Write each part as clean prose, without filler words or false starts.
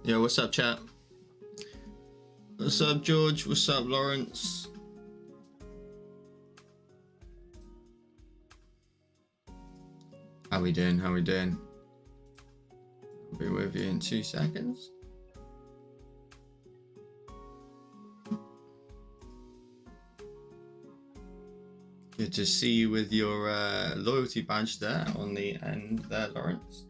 Yo, what's up, chat? What's up, George? What's up, Lawrence? How we doing? How we doing? I'll be with you in 2 seconds. Good to see you with your loyalty badge there on the end there, Lawrence.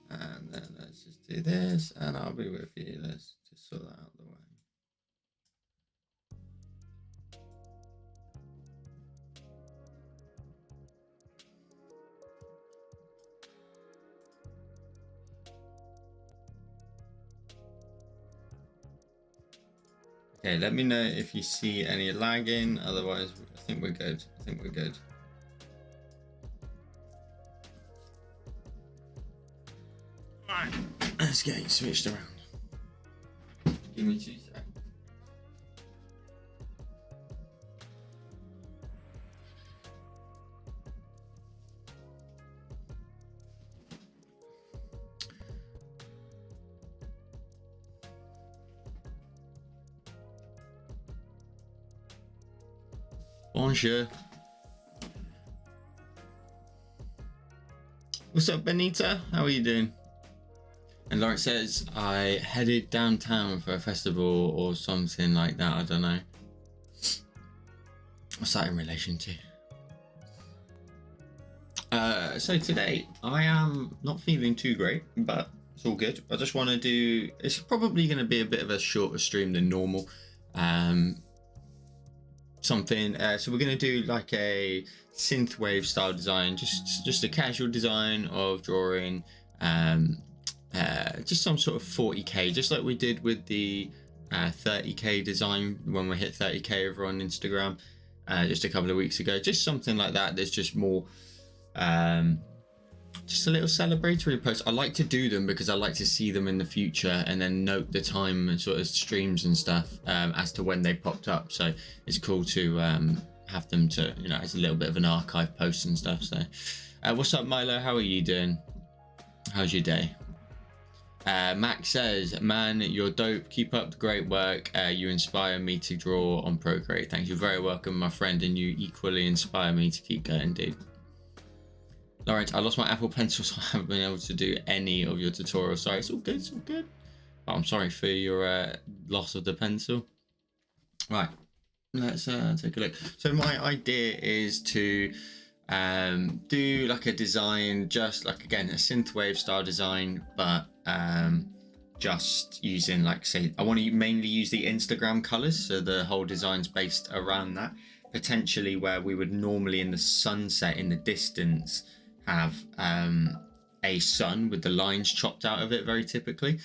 And then let's just do this, and I'll be with you. Let's just sort that out of the way. Okay, let me know if you see any lagging. Otherwise, I think we're good. I think we're good. Alright, let's get it switched around. Give me 2 seconds. Bonjour. What's up, Benita? How are you doing? And Lawrence says, I headed downtown for a festival or something like that. I don't know. What's that in relation to? So today, I am not feeling too great, but it's all good. I just want to do... It's probably going to be a bit of a shorter stream than normal. So we're going to do like a synthwave style design, just a casual design of drawing, just some sort of 40k, just like we did with the 30k design when we hit 30k over on Instagram just a couple of weeks ago. Just something like that. There's just more just a little celebratory post. I like to do them because I like to see them in the future and then note the time and sort of streams and stuff as to when they popped up. So it's cool to have them to, you know, it's a little bit of an archive post and stuff. So what's up, Milo? How are you doing? How's your day? Max says, man, you're dope. Keep up the great work. You inspire me to draw on Procreate. Thanks. You're very welcome, my friend, and you equally inspire me to keep going, dude. Lawrence, I lost my Apple Pencil, so I haven't been able to do any of your tutorials. Sorry, it's all good, it's all good. But I'm sorry for your loss of the pencil. Right, let's take a look. So my idea is to do like a design, just like, again, a synthwave style design, but just using, like, say, I want to mainly use the Instagram colors, so the whole design's based around that. Potentially where we would normally in the sunset in the distance have a sun with the lines chopped out of it very typically.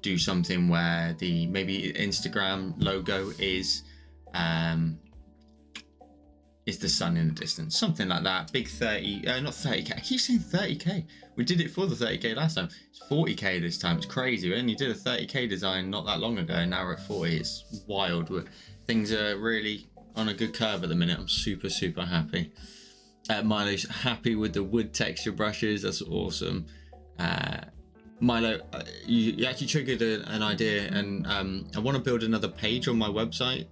Do something where the maybe Instagram logo is the sun in the distance, something like that. Big 30, not 30k, I keep saying 30k. We did it for the 30k last time. It's 40k this time. It's crazy. We only did a 30k design not that long ago, and now we're at 40. It's wild. Things are really on a good curve at the minute. I'm super happy. Milo's happy with the wood texture brushes. That's awesome. Milo, you actually triggered an idea, and I want to build another page on my website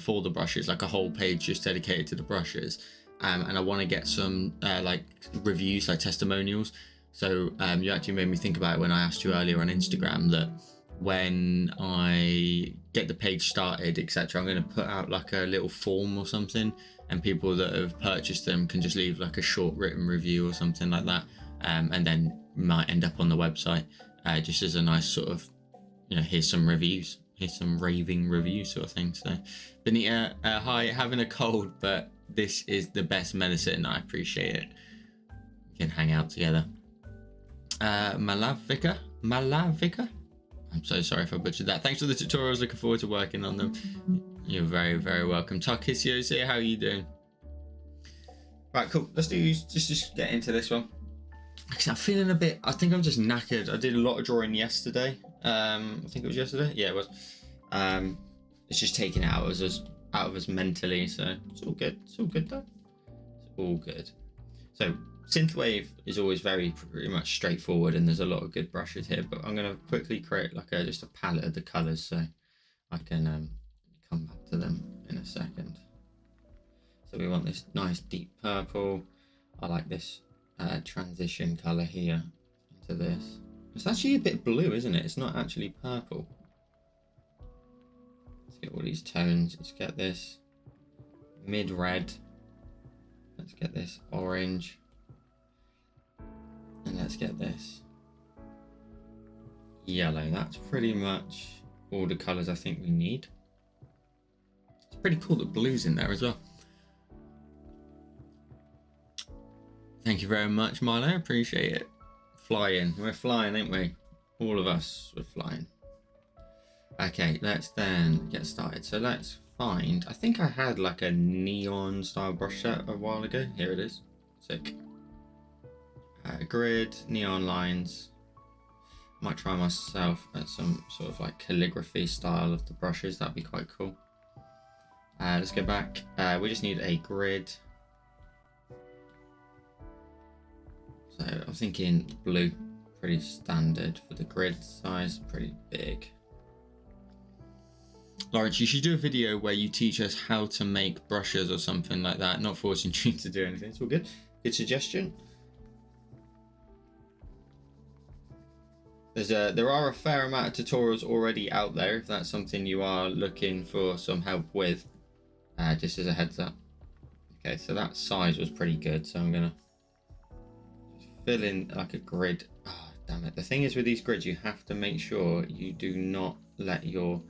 for the brushes, like a whole page just dedicated to the brushes. And I want to get some like reviews, like testimonials. So you actually made me think about it when I asked you earlier on Instagram that when I get the page started, etc., I'm going to put out like a little form or something, and people that have purchased them can just leave like a short written review or something like that, and then might end up on the website just as a nice sort of, you know, here's some reviews, here's some raving reviews sort of thing. So Benita, hi, having a cold, but this is the best medicine. I appreciate it. We can hang out together. Malavika, I I'm so sorry if I butchered that. Thanks for the tutorials. Looking forward to working on them. You're very, very welcome. Takisios here. How are you doing? Right, cool. Let's just get into this one. Actually, I'm feeling a bit. I think I'm just knackered. I did a lot of drawing yesterday. I think it was yesterday. Yeah, it was. It's just taking it out of us mentally. So it's all good. It's all good though. It's all good. So synthwave is always pretty much straightforward, and there's a lot of good brushes here. But I'm gonna quickly create like just a palette of the colors, so I can come back to them in a second. So we want this nice deep purple. I like this transition color here into this. It's actually a bit blue, isn't it? It's not actually purple. Let's get all these tones. Let's get this mid red. Let's get this orange. And let's get this yellow. That's pretty much all the colors I think we need. It's pretty cool that blue's in there as well. Thank you very much, Milo. Appreciate it. Flying. We're flying, ain't we? All of us, we're flying. Okay, let's then get started. So let's find, I think I had like a neon style brush set a while ago. Here it is. Sick. Grid, neon lines. Might try myself at some sort of like calligraphy style of the brushes. That'd be quite cool. Let's go back. We just need a grid. So I'm thinking blue, pretty standard for the grid size, pretty big. Lawrence, you should do a video where you teach us how to make brushes or something like that, not forcing you to do anything. It's all good. Good suggestion. There are a fair amount of tutorials already out there if that's something you are looking for some help with, just as a heads up. Okay, so that size was pretty good, so I'm gonna fill in like a grid. Oh, damn it. The thing is with these grids, you have to make sure you do not let your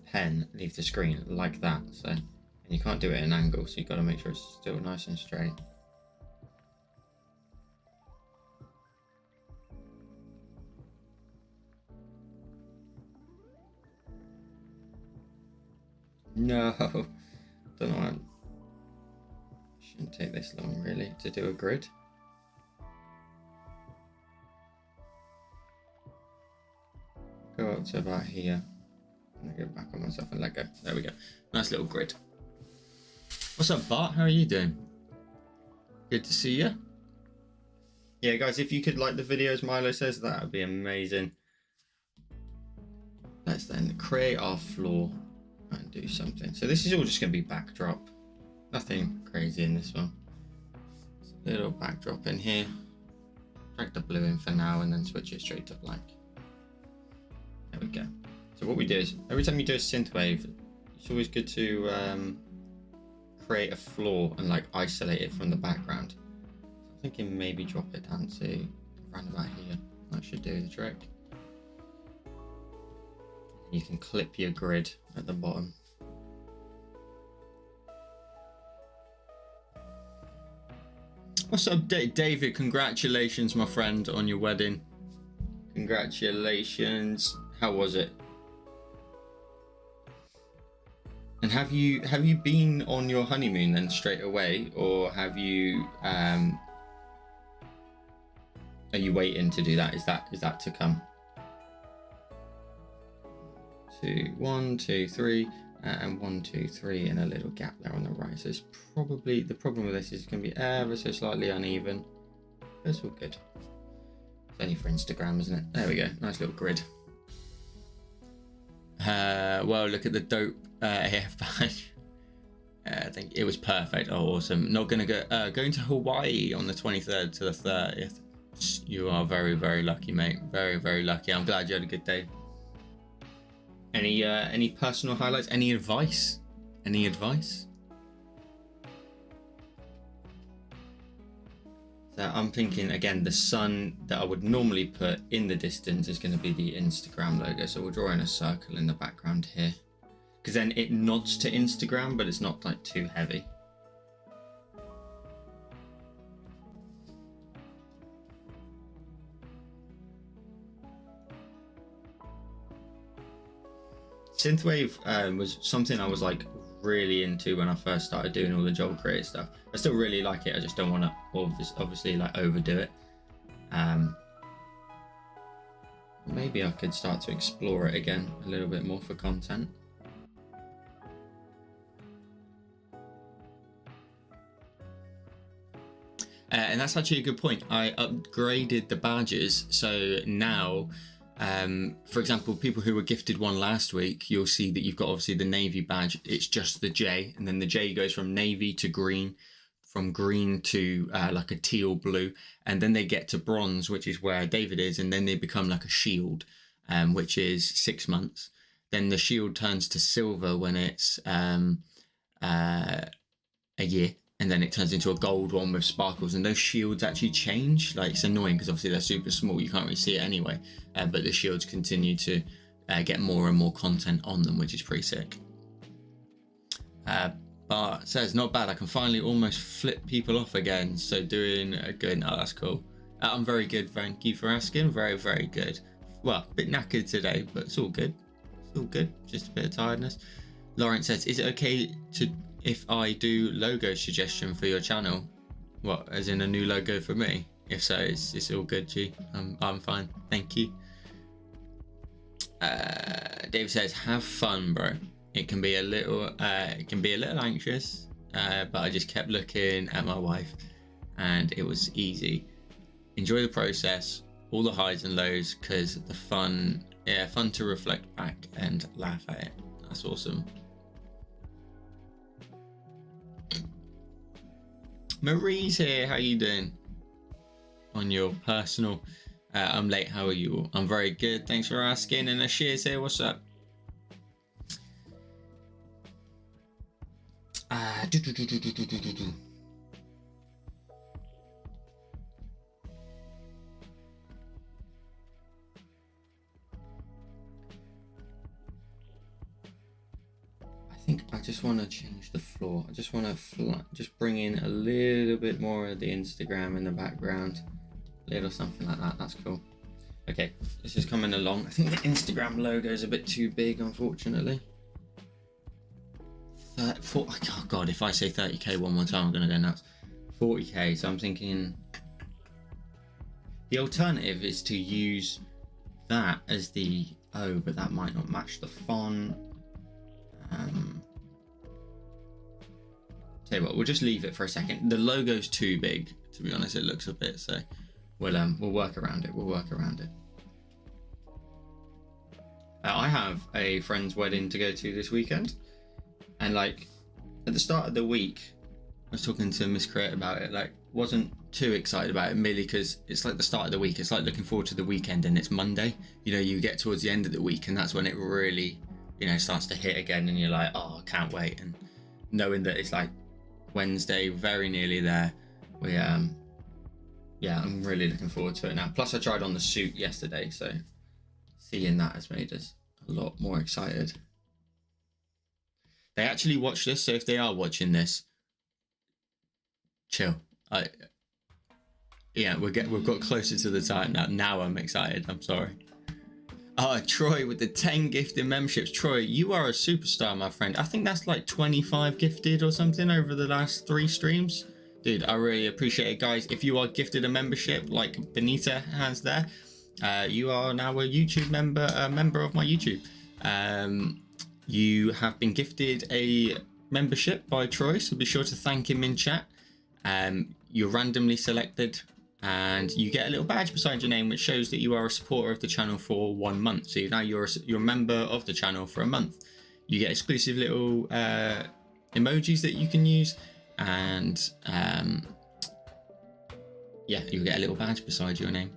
pen leave the screen like that. So, and you can't do it at an angle, so you've got to make sure it's still nice and straight. No, don't know. Shouldn't take this long really to do a grid. Go up to about here. I'm gonna go back on myself and let go. There we go. Nice little grid. What's up, Bart? How are you doing? Good to see you. Yeah, guys, if you could like the video, as Milo says, that would be amazing. Let's then create our floor and do something. So this is all just going to be backdrop. Nothing crazy in this one. Just a little backdrop in here. Drag the blue in for now and then switch it straight to black. There we go. So what we do is, every time you do a synthwave, it's always good to create a floor and like isolate it from the background. So I'm thinking maybe drop it down to around about here. That should do the trick. You can clip your grid at the bottom. What's up, David? Congratulations, my friend, on your wedding. Congratulations. How was it? And have you been on your honeymoon then straight away, or have you are you waiting to do that? Is that to come? 1, 2, 3, and 1, 2, 3, and a little gap there on the right. So it's probably, the problem with this is it's going to be ever so slightly uneven. That's all good. It's only for Instagram, isn't it? There we go. Nice little grid. Well, look at the dope AF badge. I think it was perfect. Oh, awesome. Not going to go going to Hawaii on the 23rd to the 30th. You are very, very lucky, mate. Very, very lucky. I'm glad you had a good day. Any personal highlights? Any advice? Any advice? So I'm thinking again, the sun that I would normally put in the distance is going to be the Instagram logo. So we'll draw in a circle in the background here, because then it nods to Instagram, but it's not like too heavy. synthwave was something I was like really into when I first started doing all the job creator stuff. I still really like it. I just don't want to obviously like overdo it. Maybe I could start to explore it again a little bit more for content. And that's actually a good point. I upgraded the badges, so now, for example, people who were gifted one last week, you'll see that you've got obviously the navy badge. It's just the J, and then the J goes from navy to green, from green to like a teal blue, and then they get to bronze, which is where David is, and then they become like a shield, which is 6 months. Then the shield turns to silver when it's a year. And then it turns into a gold one with sparkles, and those shields actually change. Like, it's annoying because obviously they're super small, you can't really see it anyway, but the shields continue to get more and more content on them, which is pretty sick. But it says, not bad, I can finally almost flip people off again, so doing good. Oh, that's cool. I'm very good, thank you for asking. Very, very good. Well, a bit knackered today, but it's all good. It's all good, just a bit of tiredness. Lawrence says, is it okay if I do logo suggestion for your channel? What, as in a new logo for me? If so, it's all good, G. I'm fine, thank you. Dave says, have fun, bro. It can be a little anxious, but I just kept looking at my wife and it was easy. Enjoy the process, all the highs and lows, because the fun to reflect back and laugh at it. That's awesome. Marie's here, how you doing? On your personal, I'm late, how are you? I'm very good, thanks for asking. And Ashir's here, what's up? I think I just want to change the floor. I just want to just bring in a little bit more of the Instagram in the background, a little something like that. That's cool. Okay, this is coming along. I think the Instagram logo is a bit too big, unfortunately. Oh god, if I say 30k one more time, I'm gonna go nuts. 40k. So I'm thinking the alternative is to use that as the but that might not match the font. Tell you what, we'll just leave it for a second. The logo's too big, to be honest. It looks a bit, so we'll work around it. We'll work around it. I have a friend's wedding to go to this weekend, and like at the start of the week, I was talking to Miss Create about it. Like, wasn't too excited about it, merely because it's like the start of the week. It's like looking forward to the weekend, and it's Monday. You know, you get towards the end of the week, and that's when it really, you know, starts to hit again, and you're like, oh, I can't wait. And knowing that it's like Wednesday, very nearly there, yeah, I'm really looking forward to it now. Plus I tried on the suit yesterday, so seeing that has made us a lot more excited. They actually watch this, so if they are watching this, chill. Yeah, we've got closer to the time now. Now I'm excited. I'm sorry. Troy with the 10 gifted memberships. Troy, you are a superstar, my friend. I think that's like 25 gifted or something over the last 3 streams. Dude, I really appreciate it, guys. If you are gifted a membership like Benita has there, you are now a YouTube member, a member of my YouTube. You have been gifted a membership by Troy, so be sure to thank him in chat. You're randomly selected, and you get a little badge beside your name which shows that you are a supporter of the channel for 1 month. So now you're a member of the channel for a month. You get exclusive little emojis that you can use, and yeah, you get a little badge beside your name,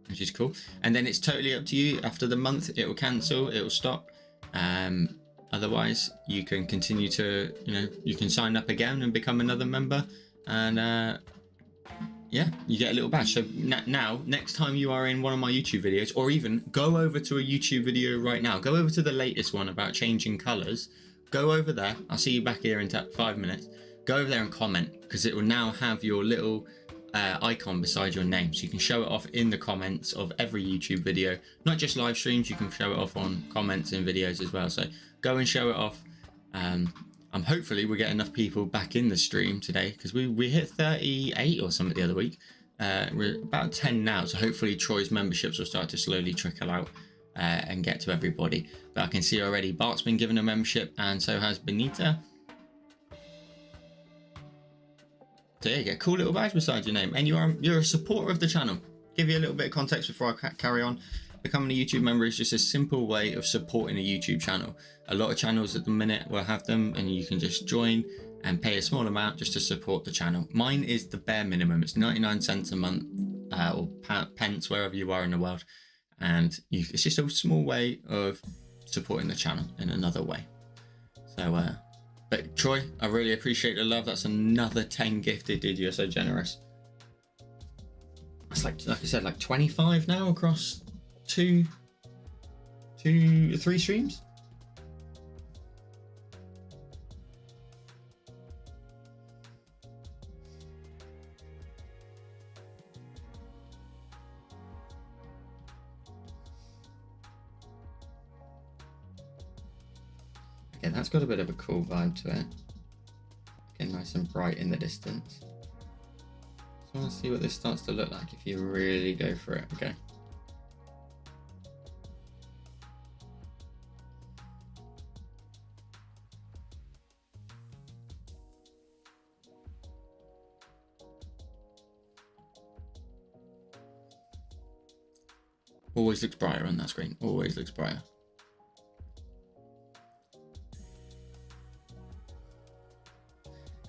which is cool. And then it's totally up to you. After the month, it will cancel, it will stop. Otherwise, you can continue to, you know, you can sign up again and become another member, and yeah, you get a little badge. So now, next time you are in one of my YouTube videos, or even go over to a YouTube video right now, go over to the latest one about changing colors, go over there. I'll see you back here in 5 minutes. Go over there and comment, because it will now have your little icon beside your name, so you can show it off in the comments of every YouTube video, not just live streams. You can show it off on comments in videos as well, so go and show it off. Hopefully we get enough people back in the stream today, because we hit 38 or something the other week. We're about 10 now, so hopefully Troy's memberships will start to slowly trickle out and get to everybody. But I can see already Bart's been given a membership, and so has Benita. So yeah, get a cool little badge beside your name, and you're a supporter of the channel. Give you a little bit of context before I carry on. Becoming a YouTube member is just a simple way of supporting a YouTube channel. A lot of channels at the minute will have them, and you can just join and pay a small amount just to support the channel. Mine is the bare minimum. It's 99 cents a month, or pence, wherever you are in the world. And it's just a small way of supporting the channel in another way. So, but Troy, I really appreciate the love. That's another 10 gifted, dude. You're so generous. It's like I said, like 25 now across three streams. Okay, that's got a bit of a cool vibe to it. Getting nice and bright in the distance. So I want to see what this starts to look like if you really go for it. Okay. Always looks brighter on that screen. Always looks brighter.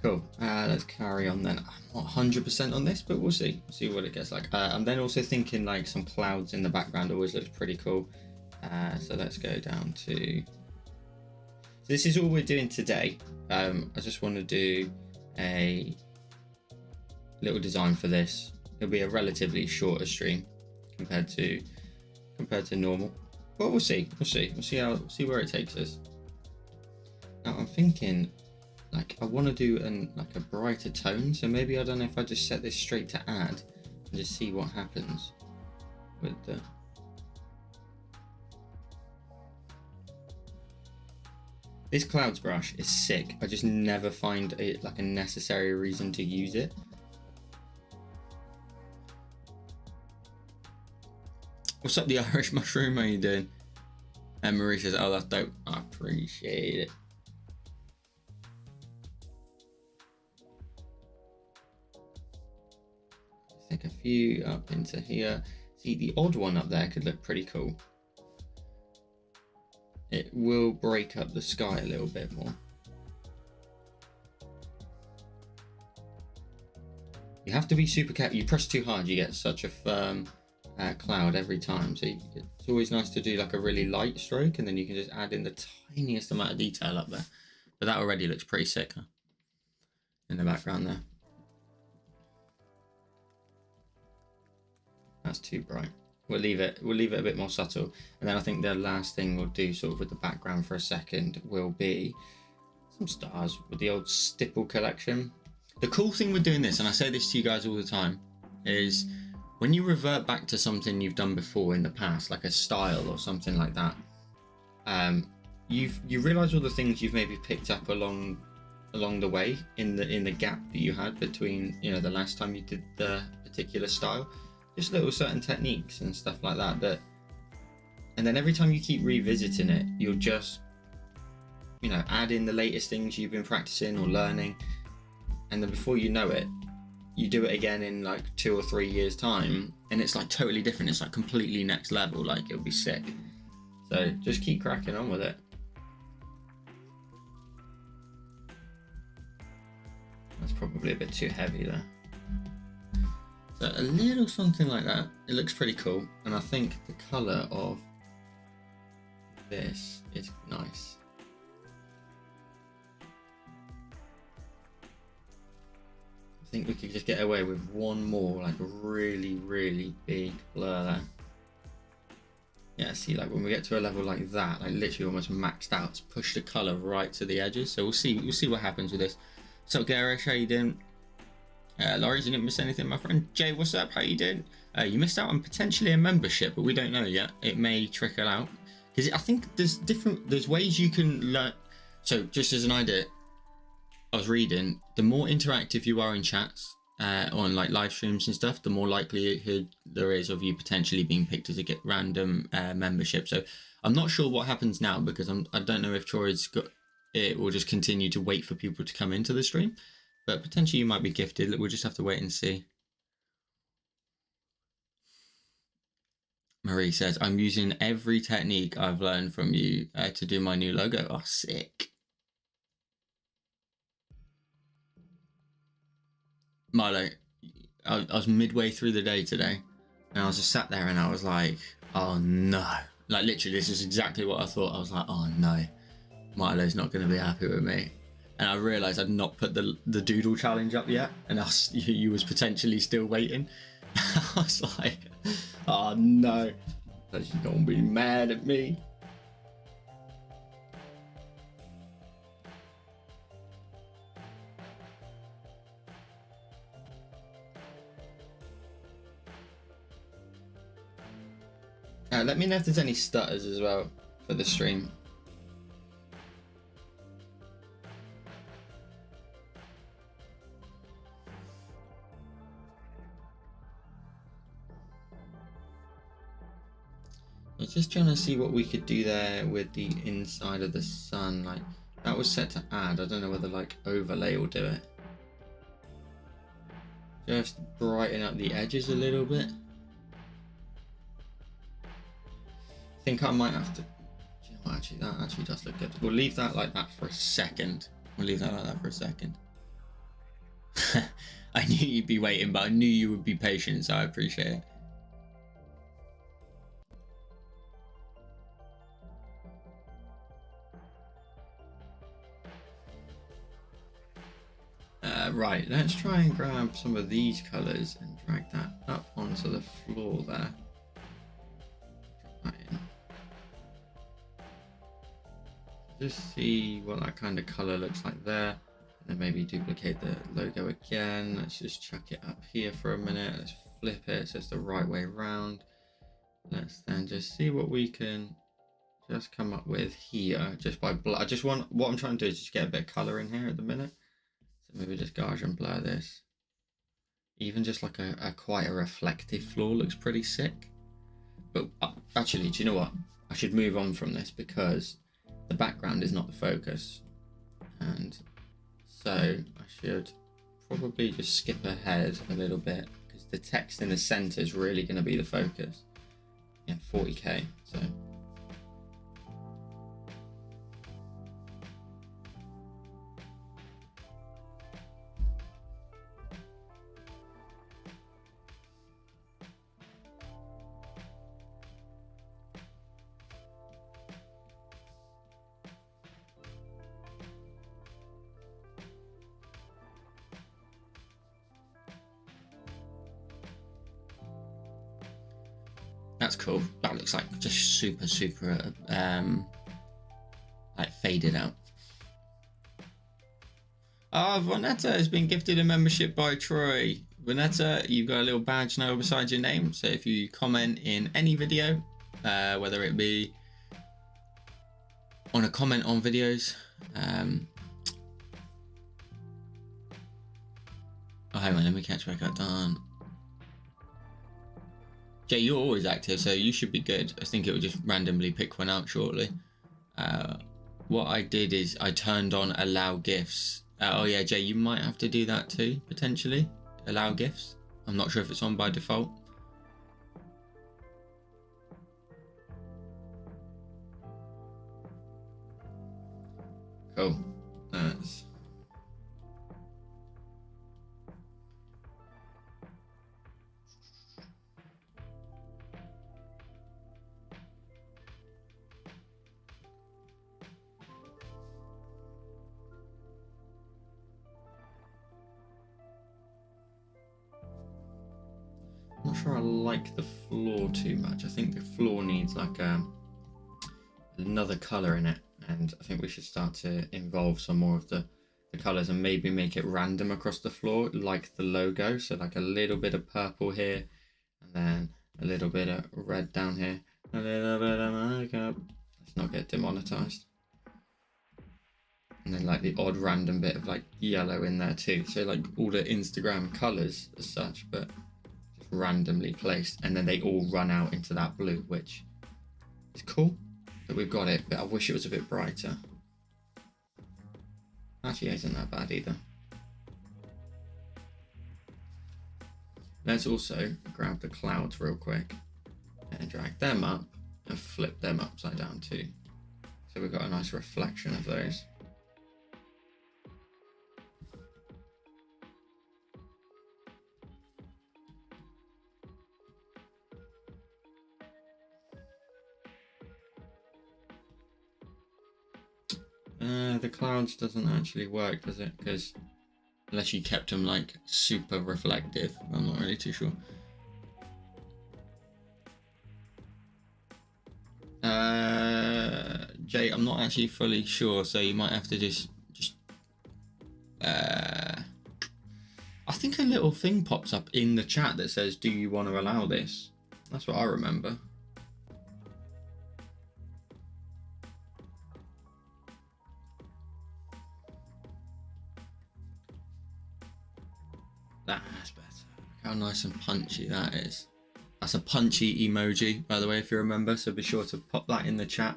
Cool. Let's carry on then. I'm not 100% on this, but we'll see. We'll see what it gets like. I'm then also thinking like some clouds in the background. Always looks pretty cool. So let's go down to. So this is all we're doing today. I just want to do a little design for this. It'll be a relatively shorter stream compared to normal, but we'll see. We'll see where it takes us. Now I'm thinking, like, I want to do like a brighter tone, so maybe I don't know if I just set this straight to add and just see what happens with the. This clouds brush is sick. I just never find it like a necessary reason to use it. What's up, the Irish mushroom? How you doing? And Marie says, "Oh, that's dope. I appreciate it." Stick a few up into here. See, the odd one up there could look pretty cool. It will break up the sky a little bit more. You have to be super careful. You press too hard, you get such a firm cloud every time. So it's always nice to do like a really light stroke, and then you can just add in the tiniest amount of detail up there. But that already looks pretty sick, huh? In the background there. That's too bright. We'll leave it a bit more subtle. And then I think the last thing we'll do sort of with the background for a second will be some stars with the old stipple collection. The cool thing with doing this, and I say this to you guys all the time, is when you revert back to something you've done before in the past, like a style or something like that, you realize all the things you've maybe picked up along the way in the gap that you had between, you know, the last time you did the particular style. Just little certain techniques and stuff like that, and then every time you keep revisiting it, you'll just, you know, add in the latest things you've been practicing or learning, and then before you know it, you do it again in like 2 or 3 years time, and it's like totally different. It's like completely next level. Like, it'll be sick. So just keep cracking on with it. That's probably a bit too heavy there. So a little something like that. It looks pretty cool, and I think the colour of this is nice. I think we could just get away with one more, like, really, really big blur there. Yeah, see, like when we get to a level like that, like literally almost maxed out, it's pushed the colour right to the edges. So we'll see what happens with this. So Garish, how you doing? Laurie, you didn't miss anything, my friend. Jay, what's up? How you doing? You missed out on potentially a membership, but we don't know yet. It may trickle out because I think there's ways you can learn. So just as an idea, I was reading, the more interactive you are in chats on like live streams and stuff, the more likelihood there is of you potentially being picked as a random membership. So I'm not sure what happens now because I don't know if Troy's got it will just continue to wait for people to come into the stream, but potentially you might be gifted. We'll just have to wait and see. Marie says, I'm using every technique I've learned from you to do my new logo. Oh, sick. Milo, I was midway through the day today and I was just sat there and I was like, oh no. Like literally, this is exactly what I thought. I was like, oh no, Milo's not going to be happy with me. And I realised I'd not put the doodle challenge up yet, and you was potentially still waiting. I was like, oh no, she's going to be mad at me. Let me know if there's any stutters as well for the stream. I was just trying to see what we could do there with the inside of the sun. Like that was set to add. I don't know whether like overlay will do it. Just brighten up the edges a little bit. I think I might have to. Do you know what? Actually, that actually does look good. We'll leave that like that for a second. We'll leave that like that for a second. I knew you'd be waiting, but I knew you would be patient, so I appreciate it. Right, let's try and grab some of these colours and drag that up onto the floor there. Drop that in. Just see what that kind of colour looks like there. And then maybe duplicate the logo again. Let's just chuck it up here for a minute. Let's flip it so it's the right way around. Let's then just see what we can just come up with here just by blur. What I'm trying to do is just get a bit of colour in here at the minute. So maybe just gauge and blur this. Even just like a quite a reflective floor looks pretty sick. But actually, do you know what? I should move on from this because the background is not the focus. And so I should probably just skip ahead a little bit because the text in the center is really going to be the focus. Yeah, 40k. So. That's cool. That looks like just super like faded out. Ah, Vonetta has been gifted a membership by Troy. Vonetta, you've got a little badge now beside your name. So if you comment in any video, whether it be on a comment on videos, oh hang on, let me catch back up. Done. Jay, you're always active, so you should be good. I think it will just randomly pick one out shortly. What I did is I turned on allow gifts. Oh yeah, Jay, you might have to do that too, potentially. Allow gifts. I'm not sure if it's on by default. Cool. That's... I'm not sure I like the floor too much. I think the floor needs like another color in it, and I think we should start to involve some more of the the colors and maybe make it random across the floor, like the logo. So like a little bit of purple here, and then a little bit of red down here, a little bit of makeup. Let's not get demonetized. And then like the odd random bit of like yellow in there too. So like all the Instagram colors as such, but just randomly placed. And then they all run out into that blue, which is cool that we've got it, but I wish it was a bit brighter. Actually isn't that bad either. Let's also grab the clouds real quick and drag them up and flip them upside down too. So we've got a nice reflection of those. The clouds doesn't actually work, does it? Because unless you kept them like super reflective, I'm not really too sure. Jay, I'm not actually fully sure, so you might have to just I think a little thing pops up in the chat that says, do you want to allow this? That's what I remember. That's better. Look how nice and punchy that is. That's a punchy emoji, by the way, if you remember. So be sure to pop that in the chat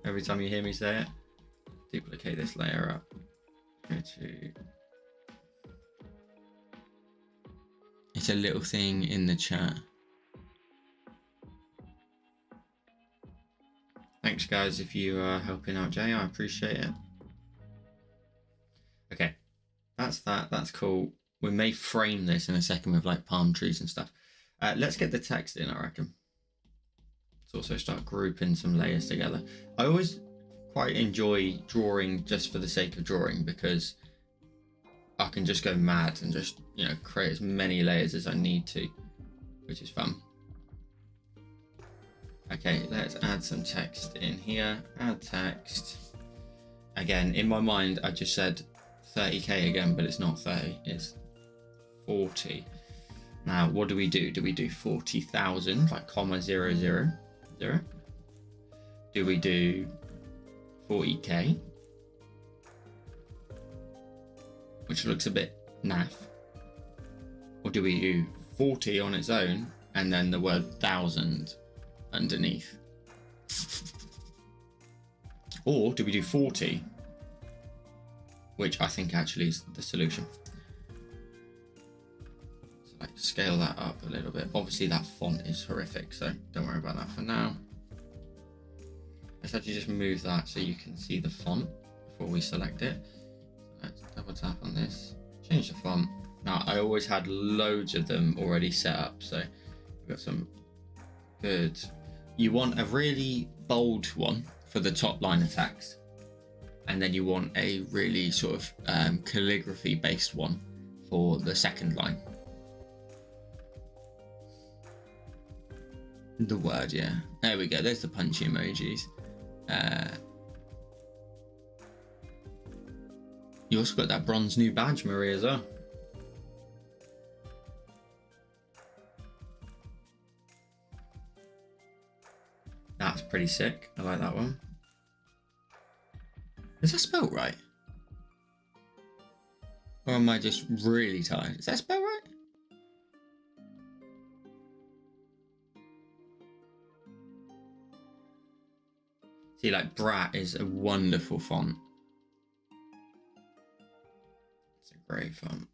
every time you hear me say it. Duplicate this layer up. Go to... It's a little thing in the chat. Thanks, guys, if you are helping out Jay. I appreciate it. Okay, that's that. That's cool. We may frame this in a second with like palm trees and stuff. Let's get the text in, I reckon. Let's also start grouping some layers together. I always quite enjoy drawing just for the sake of drawing, because I can just go mad and just, you know, create as many layers as I need to, which is fun. Okay, let's add some text in here. Add text. Again, in my mind, I just said 30k again, but it's not 30, it's 40. Now, what do we do? Do we do 40,000, like comma 000? Do we do 40k? Which looks a bit naff. Or do we do 40 on its own and then the word 1,000 underneath? Or do we do 40? Which I think actually is the solution. So like scale that up a little bit. Obviously that font is horrific, so don't worry about that for now. Let's actually just move that so you can see the font before we select it. So let's double tap on this, change the font. Now I always had loads of them already set up, so we've got some good. You want a really bold one for the top line of text, and then you want a really sort of calligraphy based one for the second line. The word, yeah. There we go. There's the punchy emojis. You also got that bronze new badge, Marie, as well. That's pretty sick. I like that one. Is that spelled right? Or am I just really tired? Is that spelled right? See, like Brat is a wonderful font. It's a great font.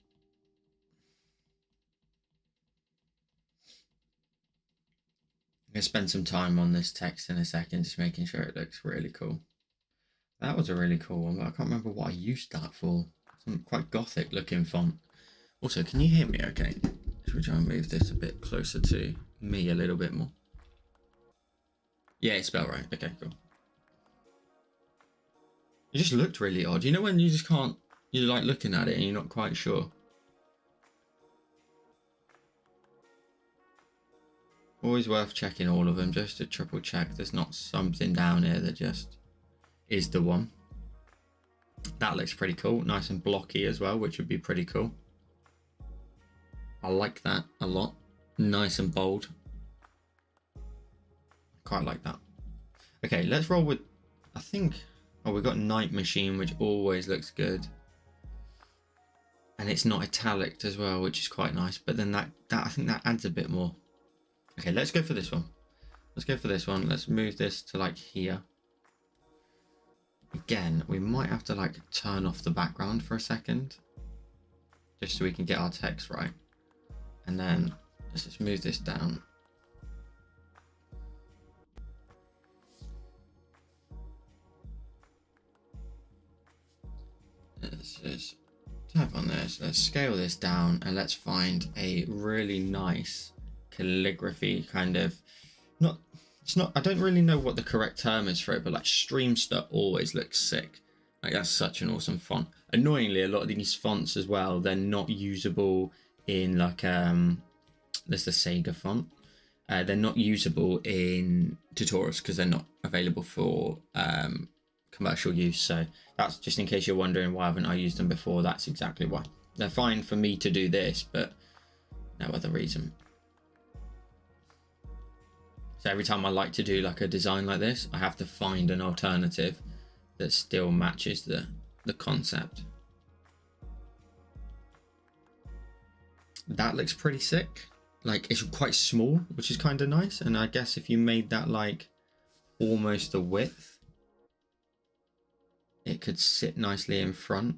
I'm going to spend some time on this text in a second, just making sure it looks really cool. That was a really cool one, but I can't remember what I used that for. Some quite gothic looking font. Also, can you hear me okay? Should we try and move this a bit closer to me a little bit more? Yeah, it's spelled right. Okay, cool. It just looked really odd. You know when you just can't, you're like looking at it and you're not quite sure. Always worth checking all of them just to triple check there's not something down here that just is the one. That looks pretty cool. Nice and blocky as well, which would be pretty cool. I like that a lot. Nice and bold. Quite like that. Okay, let's roll with, I think, oh, we've got Night Machine, which always looks good. And it's not italic as well, which is quite nice. But then that I think that adds a bit more. Okay, let's go for this one. Let's go for this one. Let's move this to like here. Again, we might have to like turn off the background for a second, just so we can get our text right. And then let's just move this down. Let's just tap on this. Let's scale this down and let's find a really nice calligraphy kind of, I don't really know what the correct term is for it, but like Streamster always looks sick. Like that's such an awesome font. Annoyingly, a lot of these fonts as well, they're not usable in like there's the Sega font. They're not usable in tutorials because they're not available for commercial use. So that's just in case you're wondering why haven't I used them before. That's exactly why. They're fine for me to do this, but no other reason. So every time I like to do like a design like this, I have to find an alternative that still matches the concept. That looks pretty sick. Like it's quite small, which is kind of nice. And I guess if you made that like almost the width, it could sit nicely in front.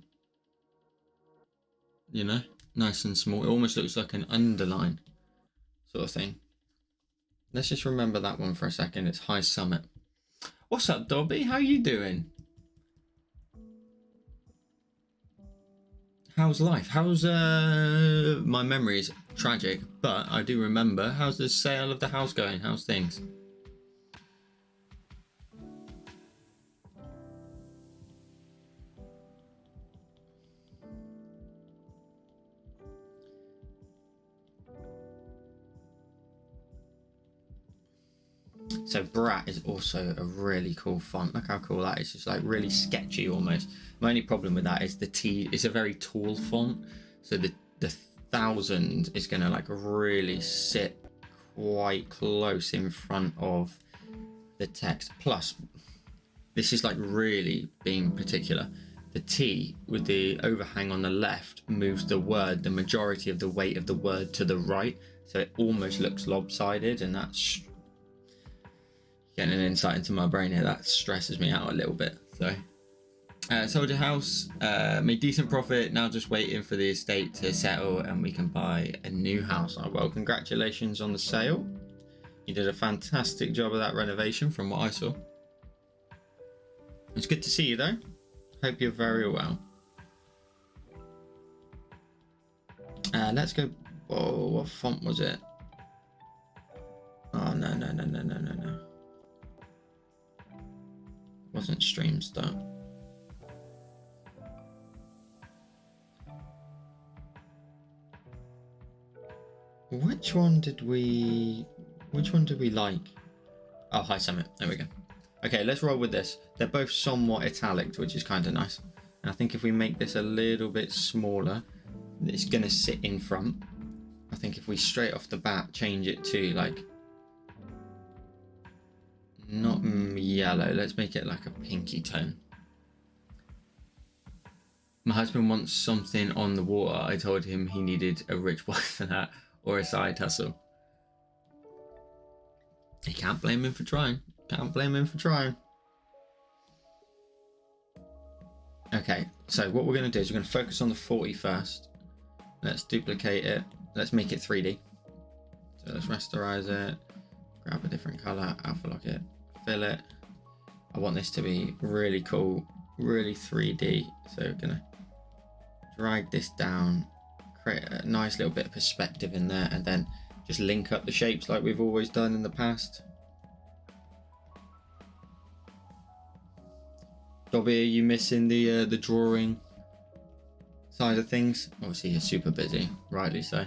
You know, nice and small. It almost looks like an underline sort of thing. Let's just remember that one for a second. It's High Summit. What's up, Dobby? How you doing? How's life? How's my memory is tragic, but I do remember. How's the sale of the house going? How's things? So Brat is also a really cool font. Look how cool that is. It's like really sketchy almost. My only problem with that is the T. It's a very tall font, so the 1000 is going to like really sit quite close in front of the text. Plus, this is like really being particular. The T with the overhang on the left moves the word, the majority of the weight of the word to the right, so it almost looks lopsided, and that's getting an insight into my brain here. That stresses me out a little bit. So Soldier House made decent profit, now just waiting for the estate to settle and we can buy a new house. Oh, well, congratulations on the sale. You did a fantastic job of that renovation from what I saw. It's good to see you though. Hope you're very well. Let's go. Oh, what font was it? Oh, no. Wasn't Streamster. Which one did we like? Oh, High Summit. There we go. Okay, let's roll with this. They're both somewhat italic, which is kind of nice. And I think if we make this a little bit smaller, it's going to sit in front. I think if we straight off the bat change it to like, not yellow, let's make it like a pinky tone. My husband wants something on the water. I told him he needed a rich wife for that or a side hustle. You can't blame him for trying. Can't blame him for trying. Okay, so what we're going to do is we're going to focus on the 40 first. Let's duplicate it. Let's make it 3D. So let's rasterize it. Grab a different color, alpha lock it, fill it. I want this to be really cool, really 3D. So we're going to drag this down, create a nice little bit of perspective in there, and then just link up the shapes like we've always done in the past. Dobby, are you missing the drawing side of things? Obviously you're super busy, rightly so.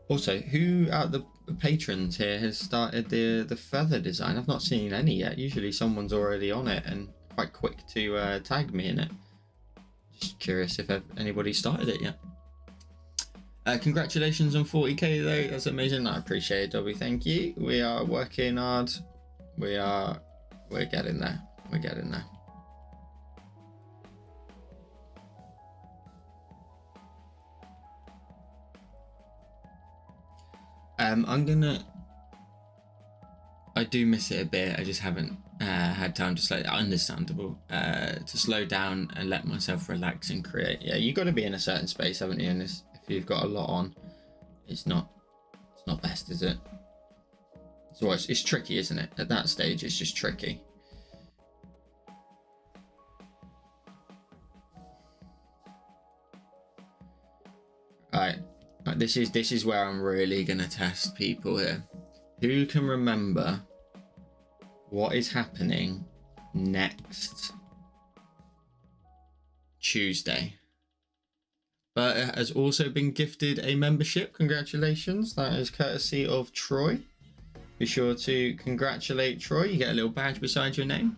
Also, who out the patrons here has started the feather design? I've not seen any yet. Usually someone's already on it and quite quick to tag me in it. Just curious if anybody started it yet. Congratulations on 40k though, that's amazing. I appreciate it, Dobby, thank you. We are working hard. We're getting there. We're getting there. I do miss it a bit. I just haven't had time to slow. Understandable. To slow down and let myself relax and create. Yeah, you got to be in a certain space, haven't you? And if you've got a lot on, it's not best, is it? So it's tricky, isn't it? At that stage, it's just tricky. Right. This is where I'm really gonna test people here. Who can remember what is happening next Tuesday? But it has also been gifted a membership. Congratulations. That is courtesy of Troy. Be sure to congratulate Troy. You get a little badge beside your name.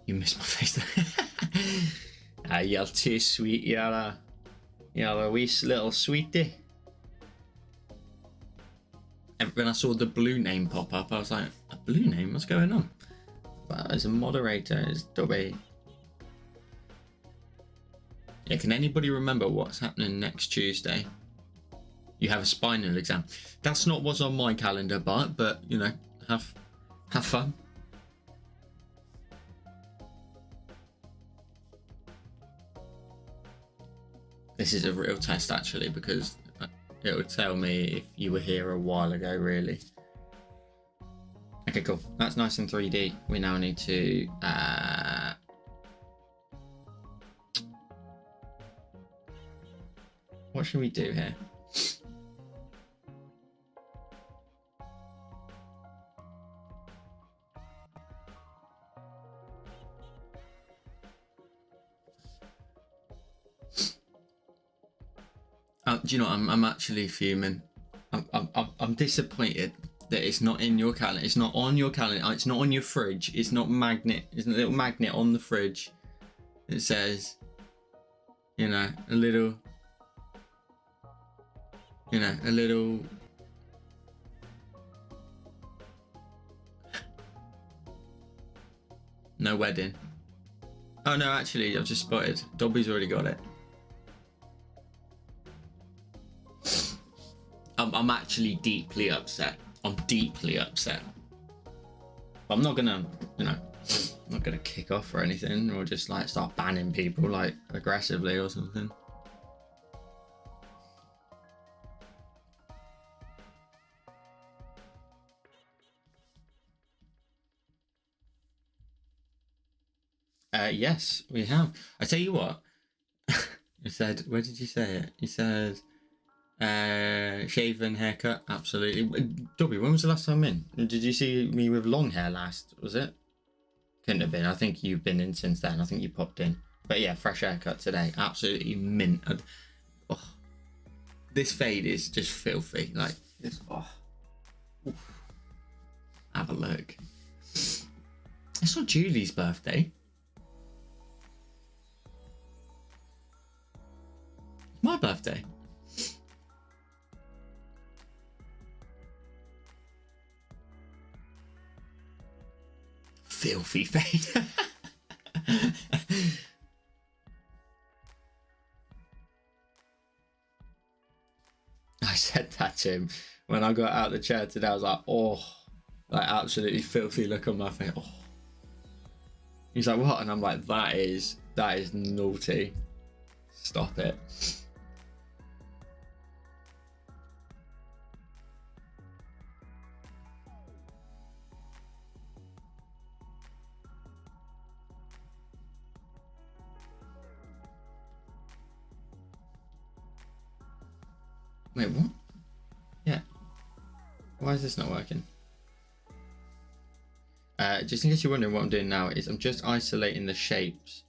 You missed my face there. You're too sweet. You're a wee little sweetie. And when I saw the blue name pop up, I was like, a blue name? What's going on? But as a moderator, it's Dobby. Yeah, can anybody remember what's happening next Tuesday? You have a spinal exam. That's not what's on my calendar, but you know, have fun. This is a real test actually, because it would tell me if you were here a while ago, really. Okay, cool. That's nice in 3D. We now need to what should we do here? Do you know what? I'm actually fuming. I'm disappointed that it's not in your calendar. It's not on your calendar. It's not on your fridge. It's not magnet. It's a little magnet on the fridge. It says, you know, a little. You know, a little. No wedding. Oh no, actually, I've just spotted. Dobby's already got it. I'm actually deeply upset. I'm deeply upset. I'm not gonna, you know, I'm not gonna kick off or anything, or just like start banning people like aggressively or something. Yes, we have. I tell you what. You said, where did you say it? You said shaven, haircut, absolutely. Dobby, when was the last time in? Did you see me with long hair last? Was it? Couldn't have been. I think you've been in since then. I think you popped in. But yeah, fresh haircut today. Absolutely mint. Oh, this fade is just filthy. Like, it's, oh. Oof. Have a look. It's not Julie's birthday. My birthday. Filthy fade. I said that to him when I got out of the chair today. I was like, oh, like absolutely filthy look on my face. Oh. He's like, what? And I'm like, that is naughty. Stop it. Wait, what? Yeah. Why is this not working? Just in case you're wondering, what I'm doing now is I'm just isolating the shapes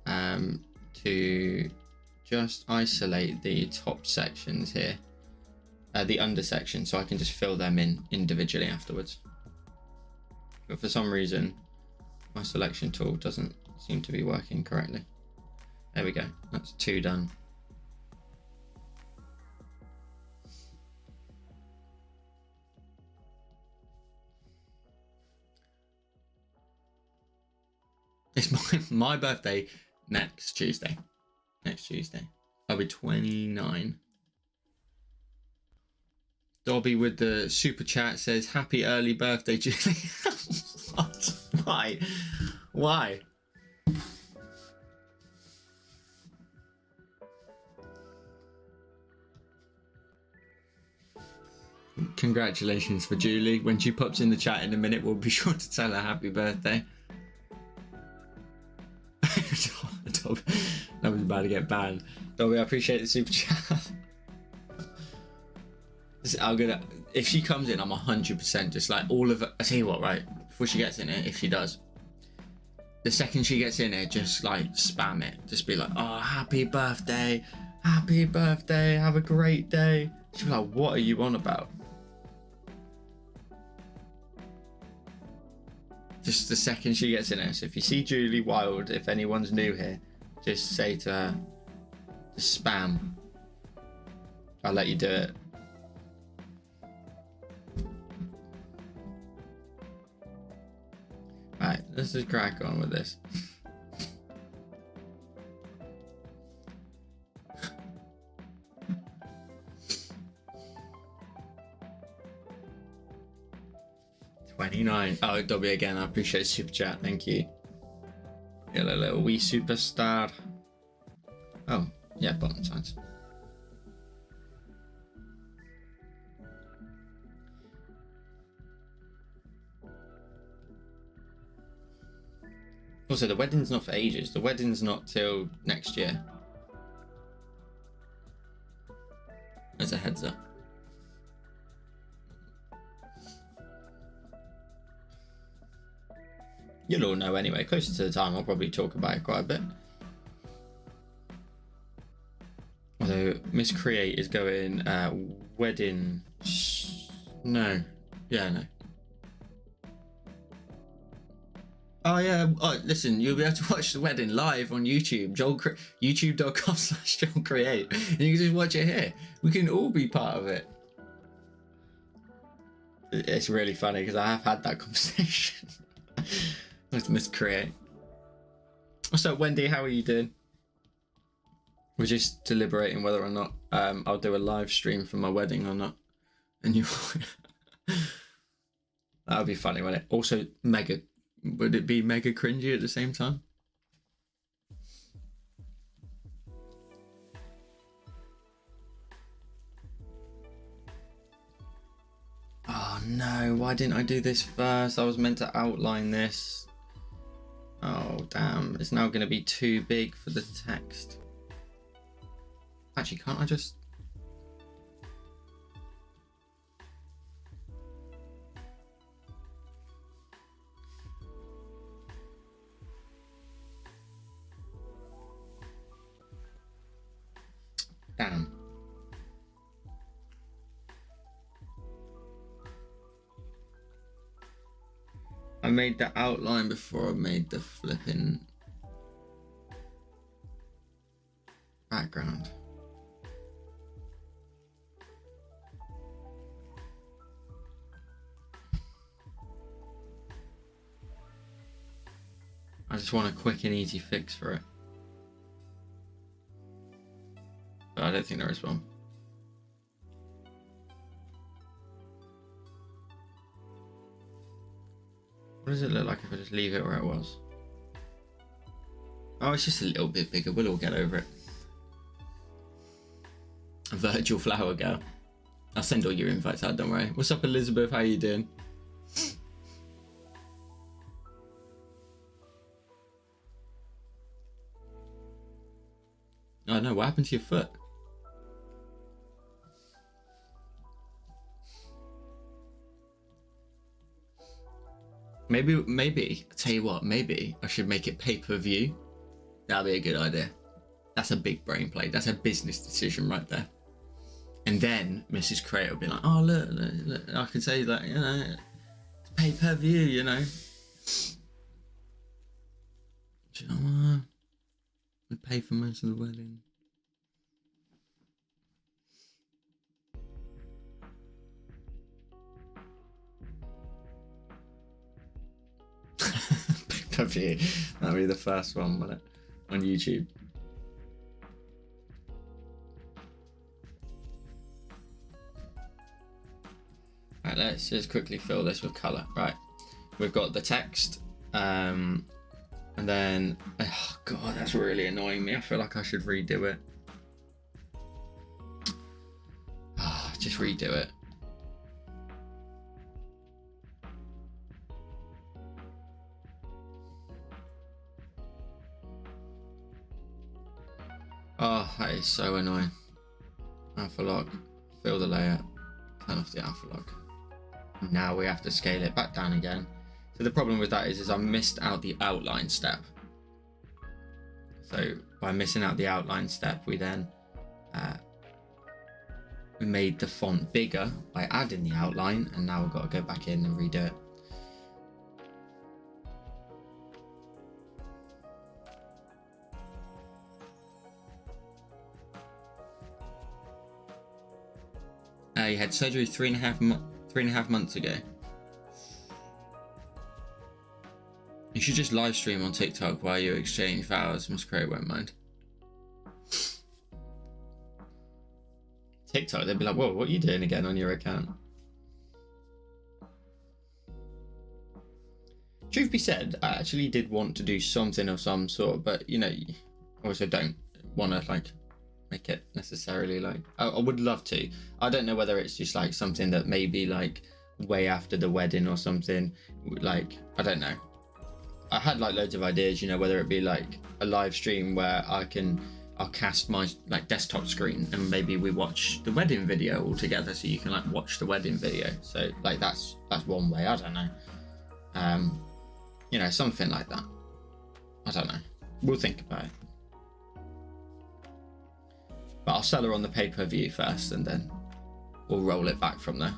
to just isolate the top sections here, the under section, so I can just fill them in individually afterwards. But for some reason, my selection tool doesn't seem to be working correctly. There we go, that's 2 done. It's my birthday next Tuesday. I'll be 29. Dobby with the super chat says, happy early birthday, Julie. What? Why? Congratulations for Julie. When she pops in the chat in a minute, we'll be sure to tell her happy birthday. That was about to get banned. Dobby, I appreciate the super chat. If she comes in, I'm 100% just like all of it. I tell you what, right? Before she gets in it, if she does, the second she gets in it, just like spam it. Just be like, oh, happy birthday, have a great day. She'll be like, what are you on about? Just the second she gets in it. So if you see Julie Wild, if anyone's new here, just say to her, just spam. I'll let you do it. Alright, let's just crack on with this. $29. Oh, Dobby again, I appreciate super chat, thank you. You're a little wee superstar. Oh, yeah, button signs. Also, the wedding's not for ages. The wedding's not till next year. As a heads up. You'll all know anyway. Closer to the time, I'll probably talk about it quite a bit. Although Miss Create is going wedding. No. Yeah, no. Oh yeah, listen, you'll be able to watch the wedding live on YouTube, youtube.com/JoelCreate, and you can just watch it here. We can all be part of it. It's really funny because I have had that conversation with Miss Create. What's up, Wendy? How are you doing? We're just deliberating whether or not I'll do a live stream for my wedding or not. And you, that would be funny, wouldn't it? Also, would it be mega cringy at the same time? Oh no, why didn't I do this first? I was meant to outline this. Oh damn, it's now going to be too big for the text. Actually, can't I just... Damn. I made the outline before I made the flipping background. I just want a quick and easy fix for it. But I don't think there is one. What does it look like if I just leave it where it was? Oh, it's just a little bit bigger. We'll all get over it. Virtual flower girl. I'll send all your invites out, don't worry. What's up, Elizabeth? How you doing? Oh no, what happened to your foot? Maybe, I'll tell you what, maybe I should make it pay-per-view. That'd be a good idea. That's a big brain play. That's a business decision right there. And then Mrs. Creator will be like, oh, look, I can say that, you know, it's pay-per-view, you know. Do you know what? We pay for most of the wedding. Pay-per-view. That'll be the first one, won't it? On YouTube. Right, let's just quickly fill this with colour. Right, we've got the text, and then, oh god, that's really annoying me. I feel like I should redo it. Just redo it. Oh, that is so annoying. Alpha lock, fill the layer, turn off the alpha lock. Now we have to scale it back down again. So the problem with that is I missed out the outline step. So by missing out the outline step, we then made the font bigger by adding the outline, and now we've got to go back in and redo it. You had surgery 3.5 months ago. You should just live stream on TikTok while you exchange vows. Miss Cray won't mind. TikTok, they'd be like, whoa, what are you doing again on your account? Truth be said, I actually did want to do something of some sort, but you know, I also don't want to like make it necessarily like, I would love to. I don't know whether it's just like something that maybe like way after the wedding or something, like, I don't know. I had like loads of ideas, you know, whether it be like a live stream where I'll cast my like desktop screen and maybe we watch the wedding video all together, so you can like watch the wedding video. So like that's one way. I don't know. You know, something like that. I don't know. We'll think about it. But I'll sell her on the pay-per-view first, and then we'll roll it back from there.